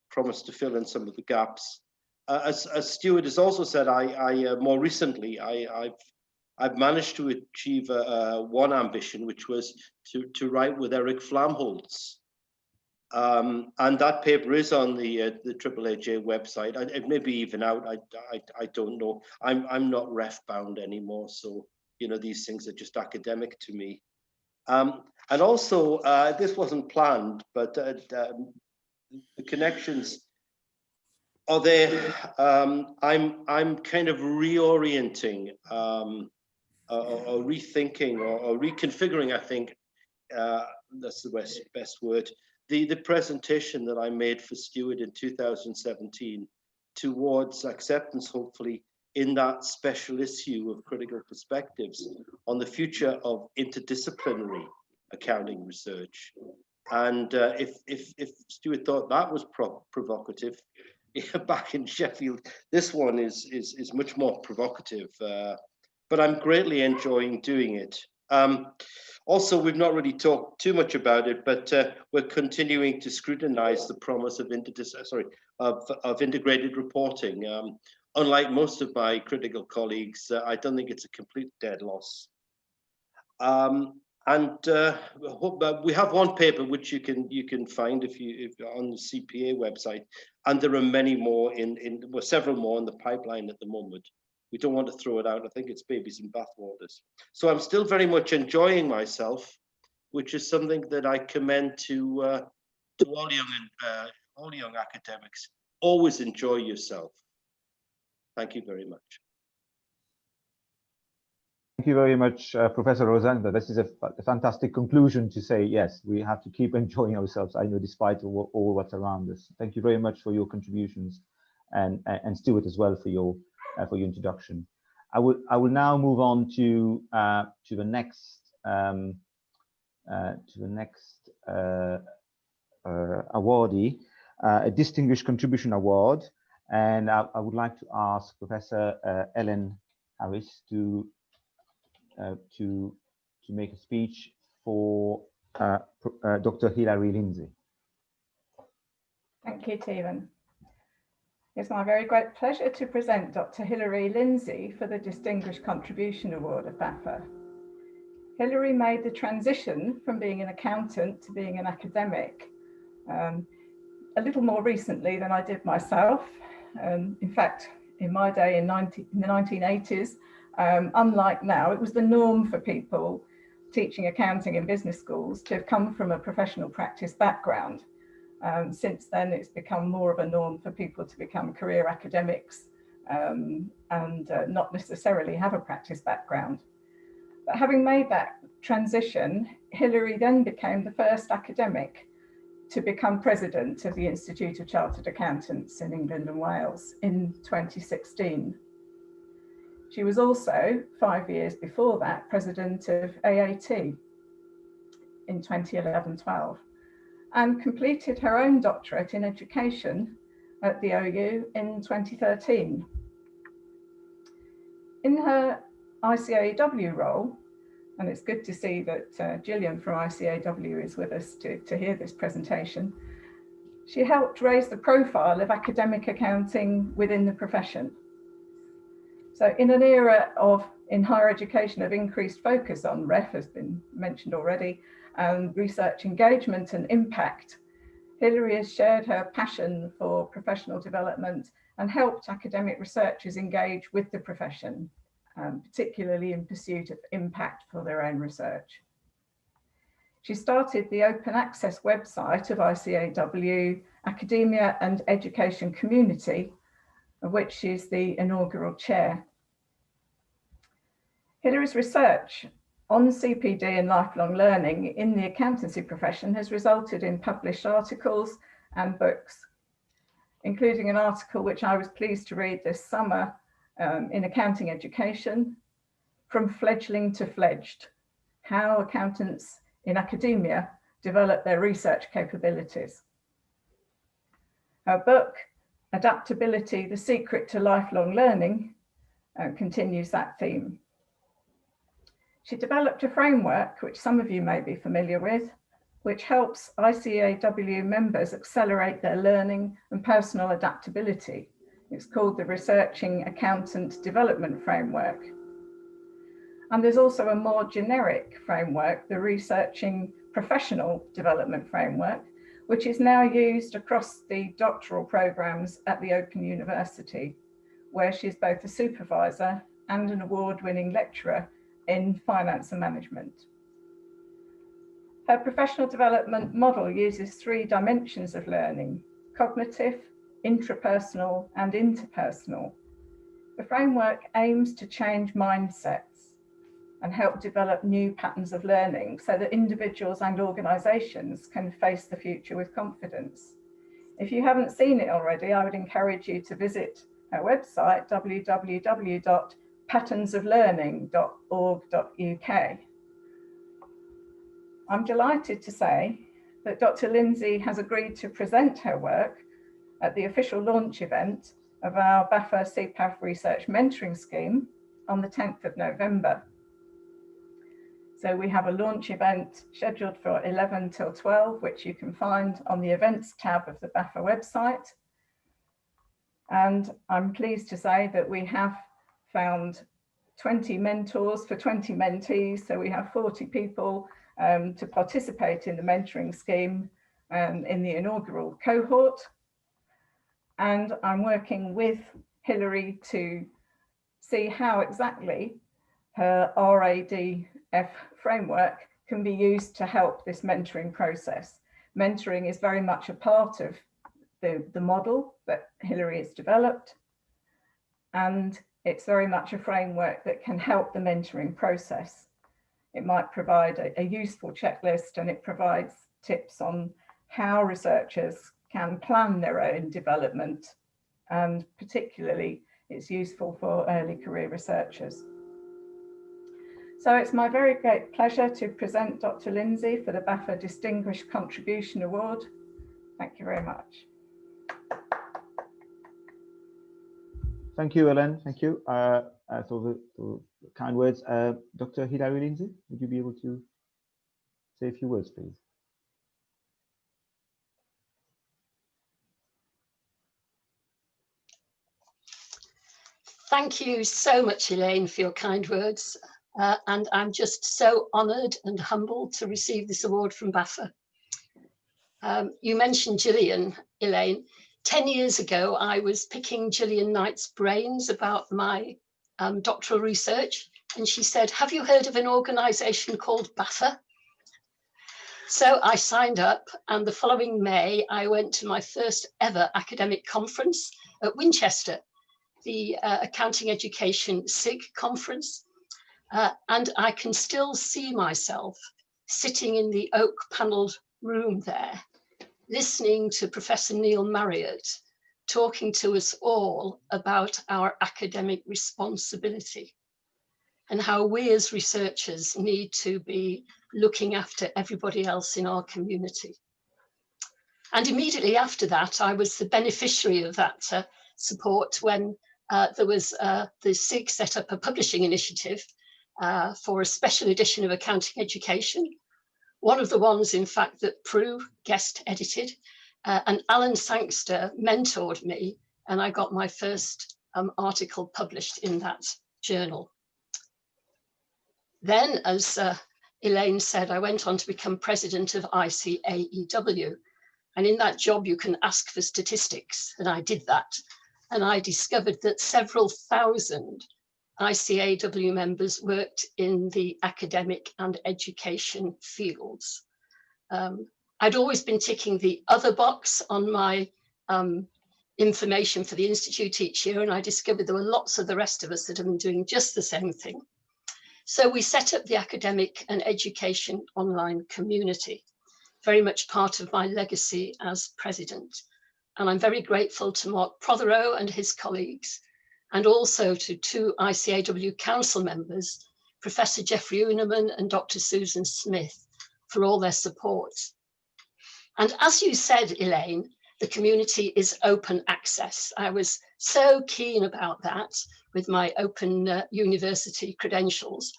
Speaker 9: promise to fill in some of the gaps. As Stuart has also said, I more recently I've managed to achieve one ambition, which was to write with Eric Flamholtz. And that paper is on the AAAJ website. It may be even out. I don't know. I'm not ref bound anymore, so these things are just academic to me. And also, this wasn't planned, but the connections are there. I'm kind of reorienting, or rethinking, or reconfiguring. I think that's the best word. The presentation that I made for Stuart in 2017 towards acceptance, hopefully, in that special issue of Critical Perspectives on the future of interdisciplinary accounting research. And if Stuart thought that was provocative, back in Sheffield, this one is much more provocative, but I'm greatly enjoying doing it. Also, we've not really talked too much about it, but we're continuing to scrutinize the promise of integrated reporting. Unlike most of my critical colleagues, I don't think it's a complete dead loss. And we have one paper which you can find if on the CPA website, and there are many more several more in the pipeline at the moment. We don't want to throw it out. I think it's babies in bathwaters. So I'm still very much enjoying myself, which is something that I commend to all young academics. Always enjoy yourself. Thank you very much.
Speaker 1: Thank you very much, Professor Roslender. This is a fantastic conclusion to say, yes, we have to keep enjoying ourselves, I know, despite all what's around us. Thank you very much for your contributions, and Stuart as well for your introduction. I will now move on to the next awardee, a Distinguished Contribution Award, and I would like to ask Professor Ellen Harris to make a speech for Dr. Hilary Lindsay.
Speaker 10: Thank you, Teerooven. It's my very great pleasure to present Dr. Hilary Lindsay for the Distinguished Contribution Award of BAFA. Hilary made the transition from being an accountant to being an academic a little more recently than I did myself. In fact, in my day in the 1980s, unlike now, it was the norm for people teaching accounting in business schools to come from a professional practice background. Since then, it's become more of a norm for people to become career academics and not necessarily have a practice background. But having made that transition, Hilary then became the first academic to become president of the Institute of Chartered Accountants in England and Wales in 2016. She was also, 5 years before that, president of AAT in 2011-12. and completed her own doctorate in education at the OU in 2013. In her ICAEW role, and it's good to see that Gillian from ICAEW is with us to hear this presentation, she helped raise the profile of academic accounting within the profession. So in an era in higher education of increased focus on REF, has been mentioned already, and research engagement and impact, Hilary has shared her passion for professional development and helped academic researchers engage with the profession, particularly in pursuit of impact for their own research. She started the open access website of ICAEW, Academia and Education Community, of which she's the inaugural chair. Hilary's research on CPD and lifelong learning in the accountancy profession has resulted in published articles and books, including an article which I was pleased to read this summer in Accounting Education, From Fledgling to Fledged, How Accountants in Academia Develop Their Research Capabilities. Her book, Adaptability, The Secret to Lifelong Learning, continues that theme. She developed a framework, which some of you may be familiar with, which helps ICAEW members accelerate their learning and personal adaptability. It's called the Researching Accountant Development Framework. And there's also a more generic framework, the Researching Professional Development Framework, which is now used across the doctoral programs at the Open University, where she's both a supervisor and an award-winning lecturer in finance and management. Her professional development model uses 3 dimensions of learning: cognitive, intrapersonal, and interpersonal. The framework aims to change mindsets and help develop new patterns of learning so that individuals and organisations can face the future with confidence. If you haven't seen it already, I would encourage you to visit our website, www.patternsoflearning.org.uk. I'm delighted to say that Dr. Lindsay has agreed to present her work at the official launch event of our BAFA CPAF Research Mentoring Scheme on the 10th of November. So we have a launch event scheduled for 11 till 12, which you can find on the events tab of the BAFA website. And I'm pleased to say that we have found 20 mentors for 20 mentees. So we have 40 people to participate in the mentoring scheme in the inaugural cohort. And I'm working with Hilary to see how exactly her RADF framework can be used to help this mentoring process. Mentoring is very much a part of the model that Hilary has developed, and it's very much a framework that can help the mentoring process. It might provide a useful checklist, and it provides tips on how researchers can plan their own development, and particularly it's useful for early career researchers. So it's my very great pleasure to present Dr. Lindsay for the BAFA Distinguished Contribution Award. Thank you very much.
Speaker 1: Thank you, Ellen. Thank you for the kind words. Dr. Hilary Lindsay, would you be able to say a few words, please?
Speaker 11: Thank you so much, Elaine, for your kind words. And I'm just so honoured and humbled to receive this award from BAFA. You mentioned Gillian, Elaine. 10 years ago, I was picking Gillian Knight's brains about my doctoral research, and she said, "Have you heard of an organisation called BAFA?" So I signed up, and the following May, I went to my first ever academic conference at Winchester, the Accounting Education SIG conference. And I can still see myself sitting in the oak panelled room there, listening to Professor Pru Marriot talking to us all about our academic responsibility and how we as researchers need to be looking after everybody else in our community. And immediately after that, I was the beneficiary of that support when there was the SIG set up a publishing initiative for a special edition of Accounting Education. One of the ones, in fact, that Pru guest edited, and Alan Sangster mentored me, and I got my first article published in that journal. Then, as Elaine said, I went on to become president of ICAEW. And in that job, you can ask for statistics, and I did that. And I discovered that several thousand ICAEW members worked in the academic and education fields. I'd always been ticking the other box on my information for the Institute each year, and I discovered there were lots of the rest of us that have been doing just the same thing. So we set up the academic and education online community, very much part of my legacy as president. And I'm very grateful to Mark Prothero and his colleagues, and also to 2 ICAEW council members, Professor Jeffrey Unerman and Dr. Susan Smith, for all their support. And as you said, Elaine, the community is open access. I was so keen about that with my open university credentials.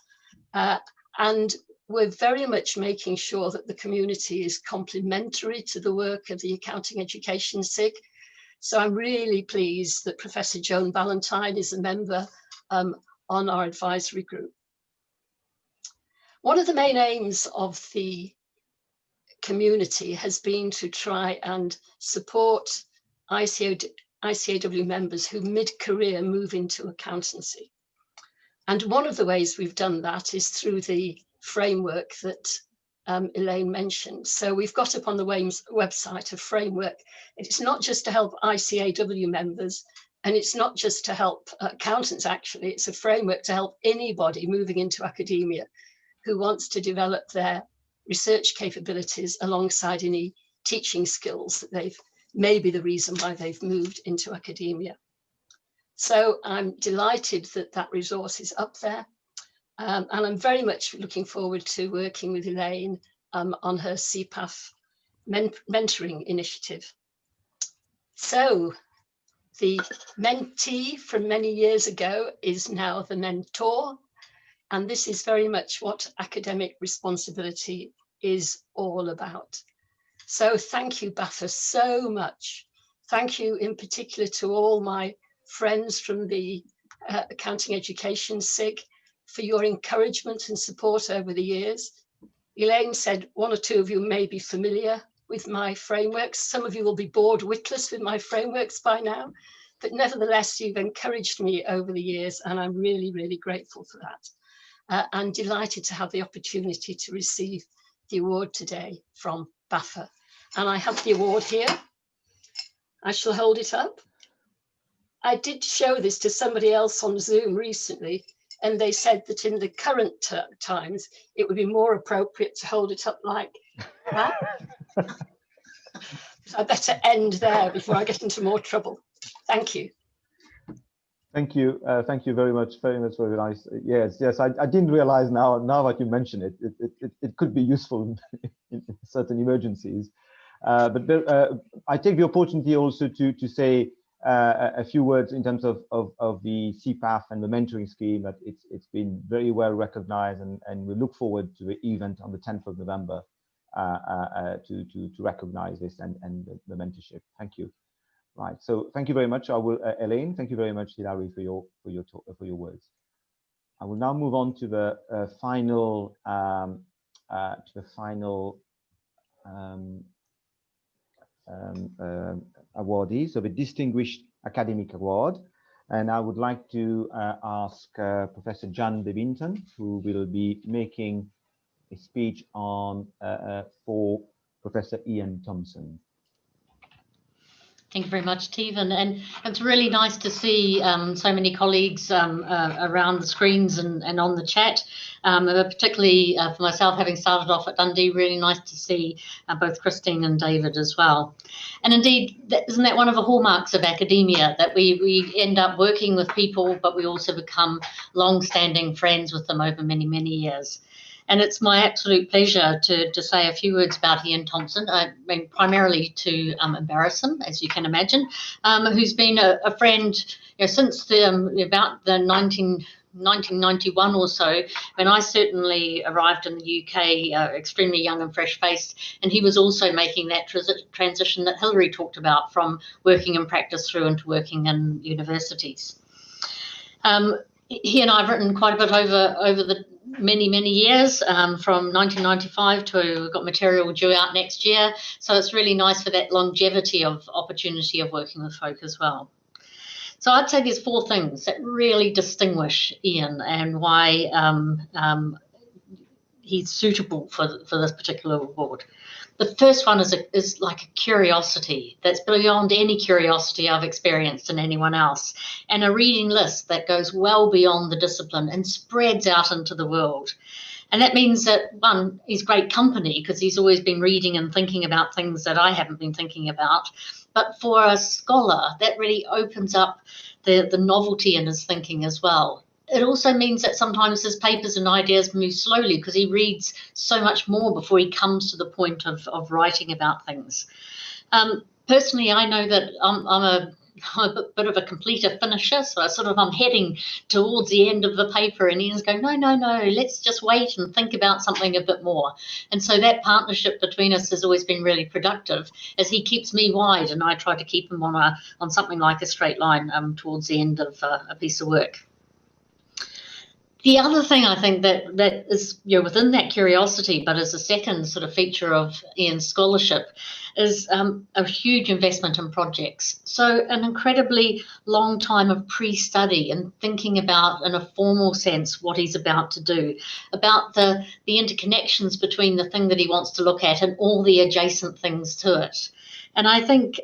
Speaker 11: And we're very much making sure that the community is complementary to the work of the Accounting Education SIG. So I'm really pleased that Professor Joan Ballantyne is a member on our advisory group. One of the main aims of the community has been to try and support ICAW members who mid-career move into accountancy. And one of the ways we've done that is through the framework that Elaine mentioned. So we've got up on the website a framework. It's not just to help ICAW members, and it's not just to help accountants, actually. It's a framework to help anybody moving into academia who wants to develop their research capabilities alongside any teaching skills that may be the reason why they've moved into academia. So I'm delighted that that resource is up there. And I'm very much looking forward to working with Elaine on her CPAF mentoring initiative. So the mentee from many years ago is now the mentor. And this is very much what academic responsibility is all about. So thank you, BAFA, so much. Thank you in particular to all my friends from the Accounting Education SIG for your encouragement and support over the years. Elaine said one or two of you may be familiar with my frameworks. Some of you will be bored witless with my frameworks by now, but nevertheless, you've encouraged me over the years, and I'm really, really grateful for that. And delighted to have the opportunity to receive the award today from BAFA. And I have the award here. I shall hold it up. I did show this to somebody else on Zoom recently, and they said that in the current times, it would be more appropriate to hold it up like that. So I better end there before I get into more trouble. Thank you.
Speaker 1: Thank you very much, very nice. Yes, I didn't realize now that you mention it, it could be useful in certain emergencies. But I take the opportunity also to say a few words in terms of the CPAF and the mentoring scheme. That it's been very well recognized, and we look forward to the event on the 10th of November to recognize this and the mentorship. Thank you. Right, so thank you very much. I will, Elaine. Thank you very much, Hilary, for your words. I will now move on to the final awardee, so the Distinguished Academic Award, and I would like to ask Professor Jan de Winton, who will be making a speech on for Professor Ian Thomson.
Speaker 12: Thank you very much, Teerooven, and it's really nice to see so many colleagues around the screens and on the chat, particularly for myself, having started off at Dundee, really nice to see both Christine and David as well. And indeed, isn't that one of the hallmarks of academia, that we end up working with people, but we also become long-standing friends with them over many, many years. And it's my absolute pleasure to say a few words about Ian Thomson. I mean, primarily to embarrass him, as you can imagine, who's been a friend since about the 1991 or so, when I certainly arrived in the UK, extremely young and fresh-faced, and he was also making that transition that Hilary talked about, from working in practice through into working in universities. He and I have written quite a bit over the many years, from 1995 to we've got material due out next year. So it's really nice for that longevity of opportunity of working with folk as well. So I'd say there's four things that really distinguish Ian and why he's suitable for this particular award. The first one is like a curiosity that's beyond any curiosity I've experienced in anyone else, and a reading list that goes well beyond the discipline and spreads out into the world. And that means that, one, he's great company because he's always been reading and thinking about things that I haven't been thinking about. But for a scholar, that really opens up the novelty in his thinking as well. It also means that sometimes his papers and ideas move slowly because he reads so much more before he comes to the point of writing about things. Personally, I know that I'm a I'm a bit of a completer finisher, so I'm heading towards the end of the paper, and Ian's going, no, let's just wait and think about something a bit more. And so that partnership between us has always been really productive, as he keeps me wide and I try to keep him on something like a straight line towards the end of a piece of work. The other thing I think that is within that curiosity, but as a second sort of feature of Ian's scholarship, is a huge investment in projects. So an incredibly long time of pre-study and thinking about, in a formal sense, what he's about to do, about the interconnections between the thing that he wants to look at and all the adjacent things to it. And I think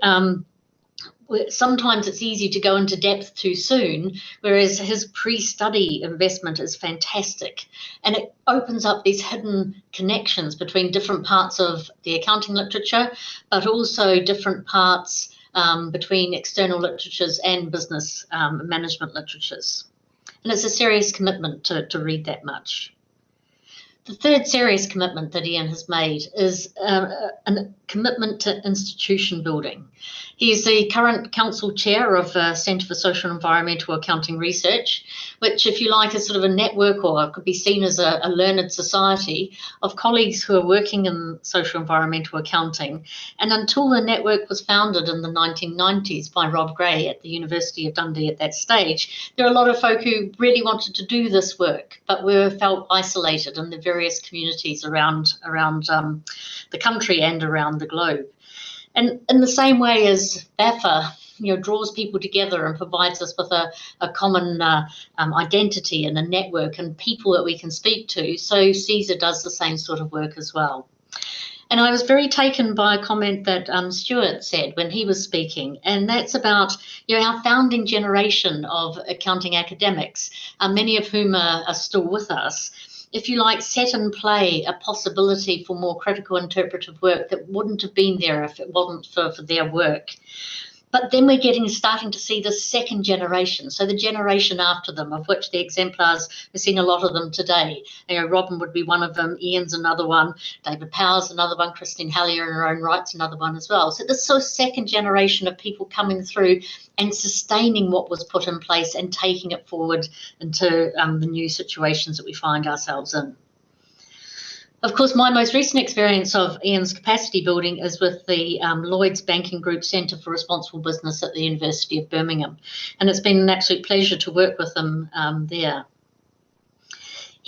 Speaker 12: sometimes it's easy to go into depth too soon, whereas his pre-study investment is fantastic. And it opens up these hidden connections between different parts of the accounting literature, but also different parts between external literatures and business management literatures. And it's a serious commitment to read that much. The third serious commitment that Ian has made is a commitment to institution building. He is the current council chair of Centre for Social and Environmental Accounting Research, which, if you like, is sort of a network, or could be seen as a learned society of colleagues who are working in social environmental accounting. And until the network was founded in the 1990s by Rob Gray at the University of Dundee at that stage, there are a lot of folk who really wanted to do this work, but felt isolated in the various communities around the country and around the globe. And in the same way as BAFA, draws people together and provides us with a common identity and a network and people that we can speak to, so CSER does the same sort of work as well. And I was very taken by a comment that Stuart said when he was speaking, and that's about our founding generation of accounting academics, many of whom are still with us, if you like, set in play a possibility for more critical interpretive work that wouldn't have been there if it wasn't for their work. But then we're starting to see the second generation, so the generation after them, of which the exemplars, we're seeing a lot of them today. Robin would be one of them, Ian's another one, David Power's another one, Christine Hallier in her own right's another one as well. So this sort of second generation of people coming through and sustaining what was put in place and taking it forward into the new situations that we find ourselves in. Of course, my most recent experience of Ian's capacity building is with the Lloyds Banking Group Centre for Responsible Business at the University of Birmingham, and it's been an absolute pleasure to work with them there.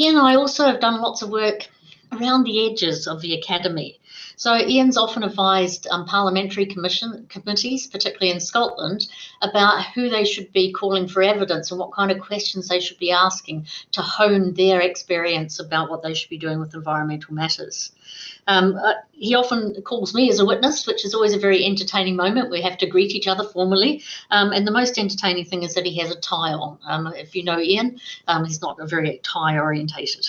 Speaker 12: Ian and I also have done lots of work around the edges of the academy. So Ian's often advised parliamentary committees, particularly in Scotland, about who they should be calling for evidence and what kind of questions they should be asking to hone their experience about what they should be doing with environmental matters. He often calls me as a witness, which is always a very entertaining moment. We have to greet each other formally. And the most entertaining thing is that he has a tie on. If you know Ian, he's not very tie orientated.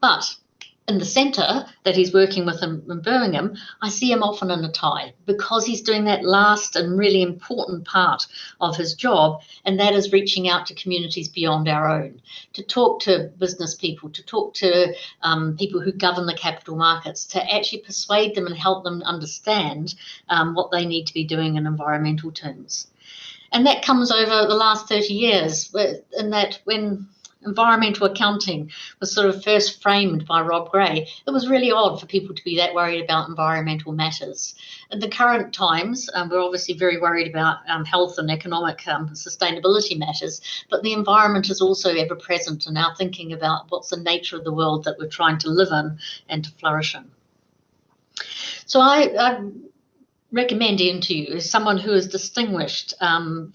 Speaker 12: But in the centre that he's working with in Birmingham, I see him often in a tie because he's doing that last and really important part of his job, and that is reaching out to communities beyond our own, to talk to business people, to talk to people who govern the capital markets, to actually persuade them and help them understand what they need to be doing in environmental terms. And that comes over the last 30 years, in that when environmental accounting was sort of first framed by Rob Gray, it was really odd for people to be that worried about environmental matters. In the current times, we're obviously very worried about health and economic sustainability matters, but the environment is also ever present in our thinking about what's the nature of the world that we're trying to live in and to flourish in. So I recommend Ian to you as someone who is distinguished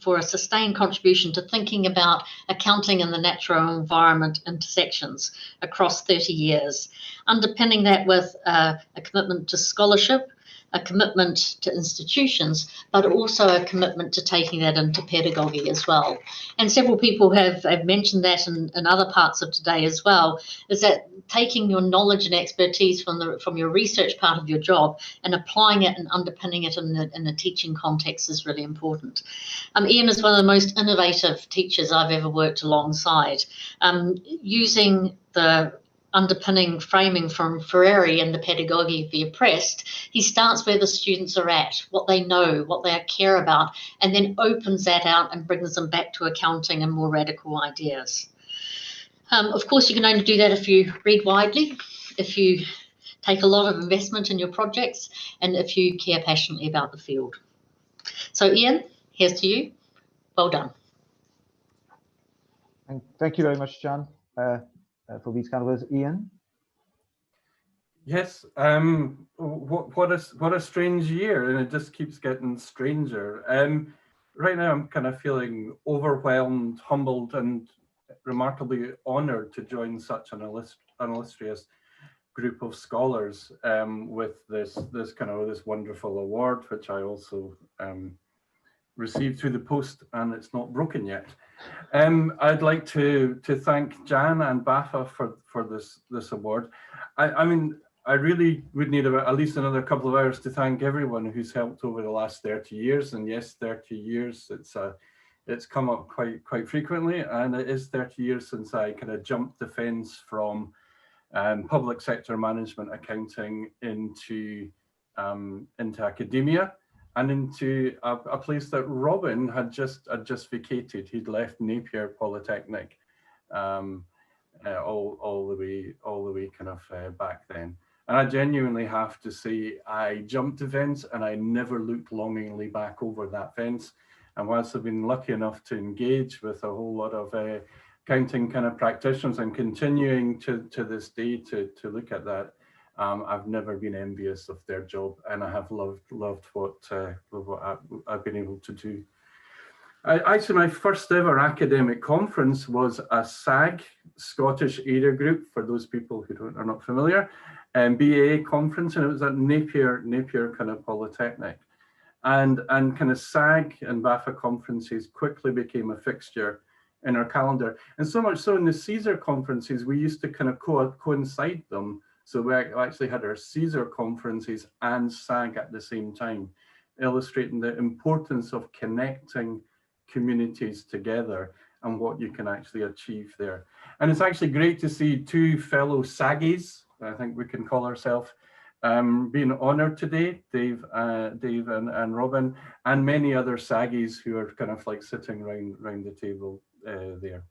Speaker 12: for a sustained contribution to thinking about accounting and the natural environment intersections across 30 years, underpinning that with a commitment to scholarship, a commitment to institutions, but also a commitment to taking that into pedagogy as well. And several people have mentioned that in other parts of today as well, is that taking your knowledge and expertise from your research part of your job and applying it and underpinning it in a teaching context is really important. Ian is one of the most innovative teachers I've ever worked alongside, using the underpinning framing from Freire and the pedagogy of the oppressed, he starts where the students are at, what they know, what they care about, and then opens that out and brings them back to accounting and more radical ideas. Of course, you can only do that if you read widely, if you take a lot of investment in your projects, and if you care passionately about the field. So Ian, here's to you. Well done.
Speaker 1: Thank you very much, John, for these kind of words. Ian?
Speaker 13: Yes, what a strange year, and it just keeps getting stranger. Right now I'm kind of feeling overwhelmed, humbled, and remarkably honoured to join such an illustrious group of scholars with this wonderful award, which I also received through the post, and it's not broken yet. I'd like to thank Jan and BAFA for this award. I mean, I really would need at least another couple of hours to thank everyone who's helped over the last 30 years. And yes, 30 years, it's come up quite frequently. And it is 30 years since I kind of jumped the fence from public sector management accounting into academia and into a place that Robin had just vacated. He'd left Napier Polytechnic all the way kind of back then. And I genuinely have to say, I jumped the fence and I never looked longingly back over that fence. And whilst I've been lucky enough to engage with a whole lot of accounting kind of practitioners and continuing to this day to look at that, I've never been envious of their job, and I have loved what I've been able to do. Actually, my first ever academic conference was a SAG, Scottish Area Group, for those people who are not familiar, BA conference, and it was at Napier kind of Polytechnic. And kind of SAG and BAFA conferences quickly became a fixture in our calendar. And so much so in the Caesar conferences, we used to kind of coincide them. So we actually had our Caesar conferences and SAG at the same time, illustrating the importance of connecting communities together and what you can actually achieve there. And it's actually great to see two fellow Saggies, I think we can call ourselves, being honoured today, Dave and Robin, and many other Saggies who are kind of like sitting round the table there.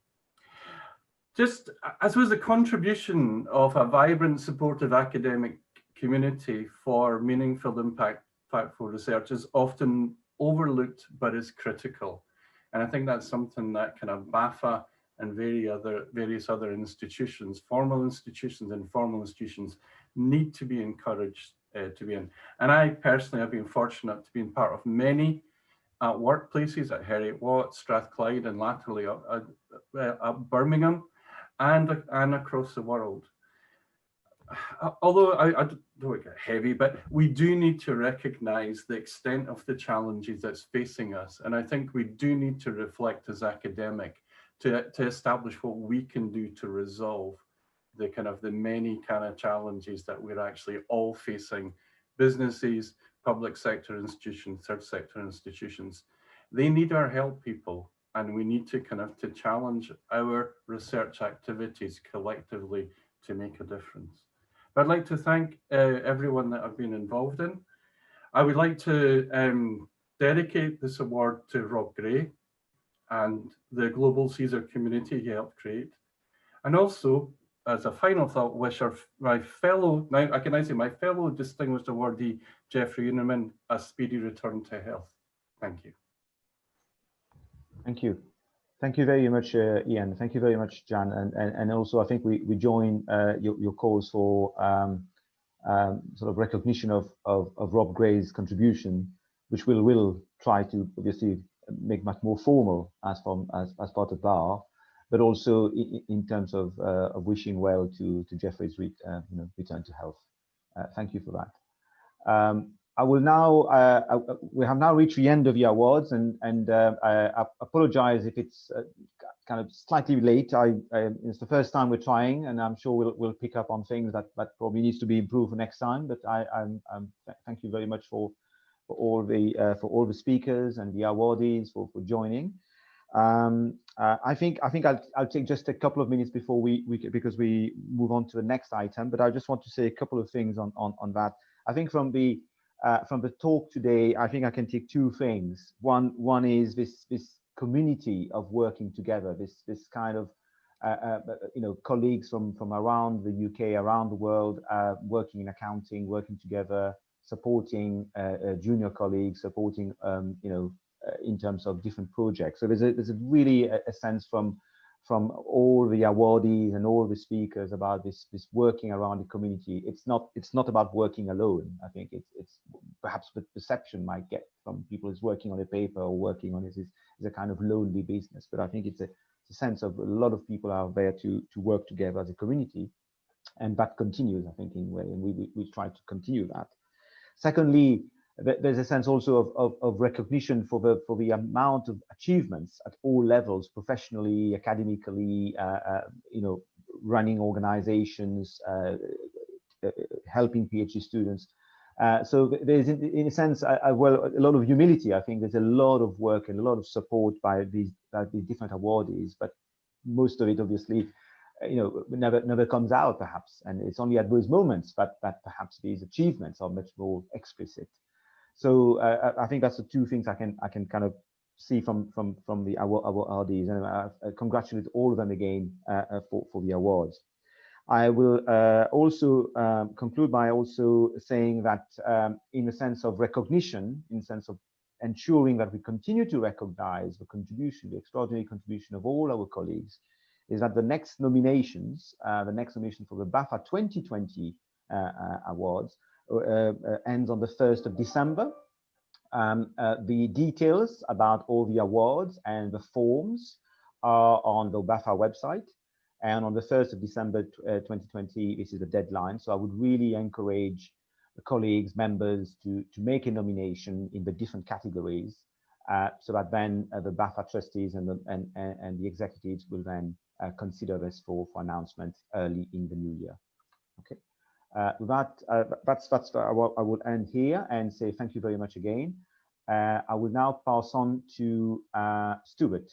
Speaker 13: Just, I suppose, the contribution of a vibrant, supportive academic community for meaningful, impactful research is often overlooked, but is critical. And I think that's something that kind of BAFA and various other institutions, formal institutions, informal institutions, need to be encouraged to be in. And I personally have been fortunate to be in part of many workplaces at Heriot-Watt, Strathclyde, and latterly at Birmingham, and across the world. Although I don't get heavy, but we do need to recognise the extent of the challenges that's facing us. And I think we do need to reflect as academic to establish what we can do to resolve the many kind of challenges that we're actually all facing. Businesses, public sector institutions, third sector institutions, they need our help, people. And we need to to challenge our research activities collectively to make a difference. But I'd like to thank everyone that I've been involved in. I would like to dedicate this award to Rob Gray and the Global Caesar community he helped create. And also, as a final thought, wish my fellow distinguished awardee, Jeffrey Unerman, a speedy return to health. Thank you.
Speaker 1: Thank you. Thank you very much, Ian. Thank you very much, Jan. And also, I think we join your calls for sort of recognition of Rob Gray's contribution, which we'll try to obviously make much more formal as part of BAR, but also in terms of wishing well to Jeffrey's return to health. Thank you for that. I will now, we have now reached the end of the awards, and I apologize if it's kind of slightly late. It's the first time we're trying, and I'm sure we'll pick up on things that probably needs to be improved for next time. But thank you very much for all the speakers and the awardees for joining. I think I'll take just a couple of minutes before because we move on to the next item. But I just want to say a couple of things on that. I think from the talk today, I think I can take two things. One is this community of working together. This kind of colleagues from around the UK, around the world, working in accounting, working together, supporting junior colleagues, supporting in terms of different projects. So there's really a sense from all the awardees and all the speakers about this working around the community. It's not about working alone. I think it's perhaps the perception might get from people is working on a paper or working on this is a kind of lonely business. But I think it's a sense of a lot of people are there to work together as a community, and that continues, I think, in a way, and we try to continue that. Secondly, there's a sense also of recognition for the amount of achievements at all levels, professionally, academically, running organizations, helping PhD students. So there's, in a sense, well, a lot of humility. I think there's a lot of work and a lot of support by these different awardees, but most of it, obviously, never comes out, perhaps, and it's only at those moments that perhaps these achievements are much more explicit. So I think that's the two things I can kind of see from the awardees, and I congratulate all of them again for the awards. I will also conclude by also saying that in the sense of recognition, in the sense of ensuring that we continue to recognize the contribution, the extraordinary contribution of all our colleagues, is that the next nominations for the BAFA 2020 awards ends on the 1st of December. The details about all the awards and the forms are on the BAFA website. And on the 1st of December 2020, this is the deadline. So I would really encourage the colleagues, members to make a nomination in the different categories, so that then the BAFA trustees and the executives will then consider this for announcement early in the new year. Okay. That's I will end here and say thank you very much again. I will now pass on to Stuart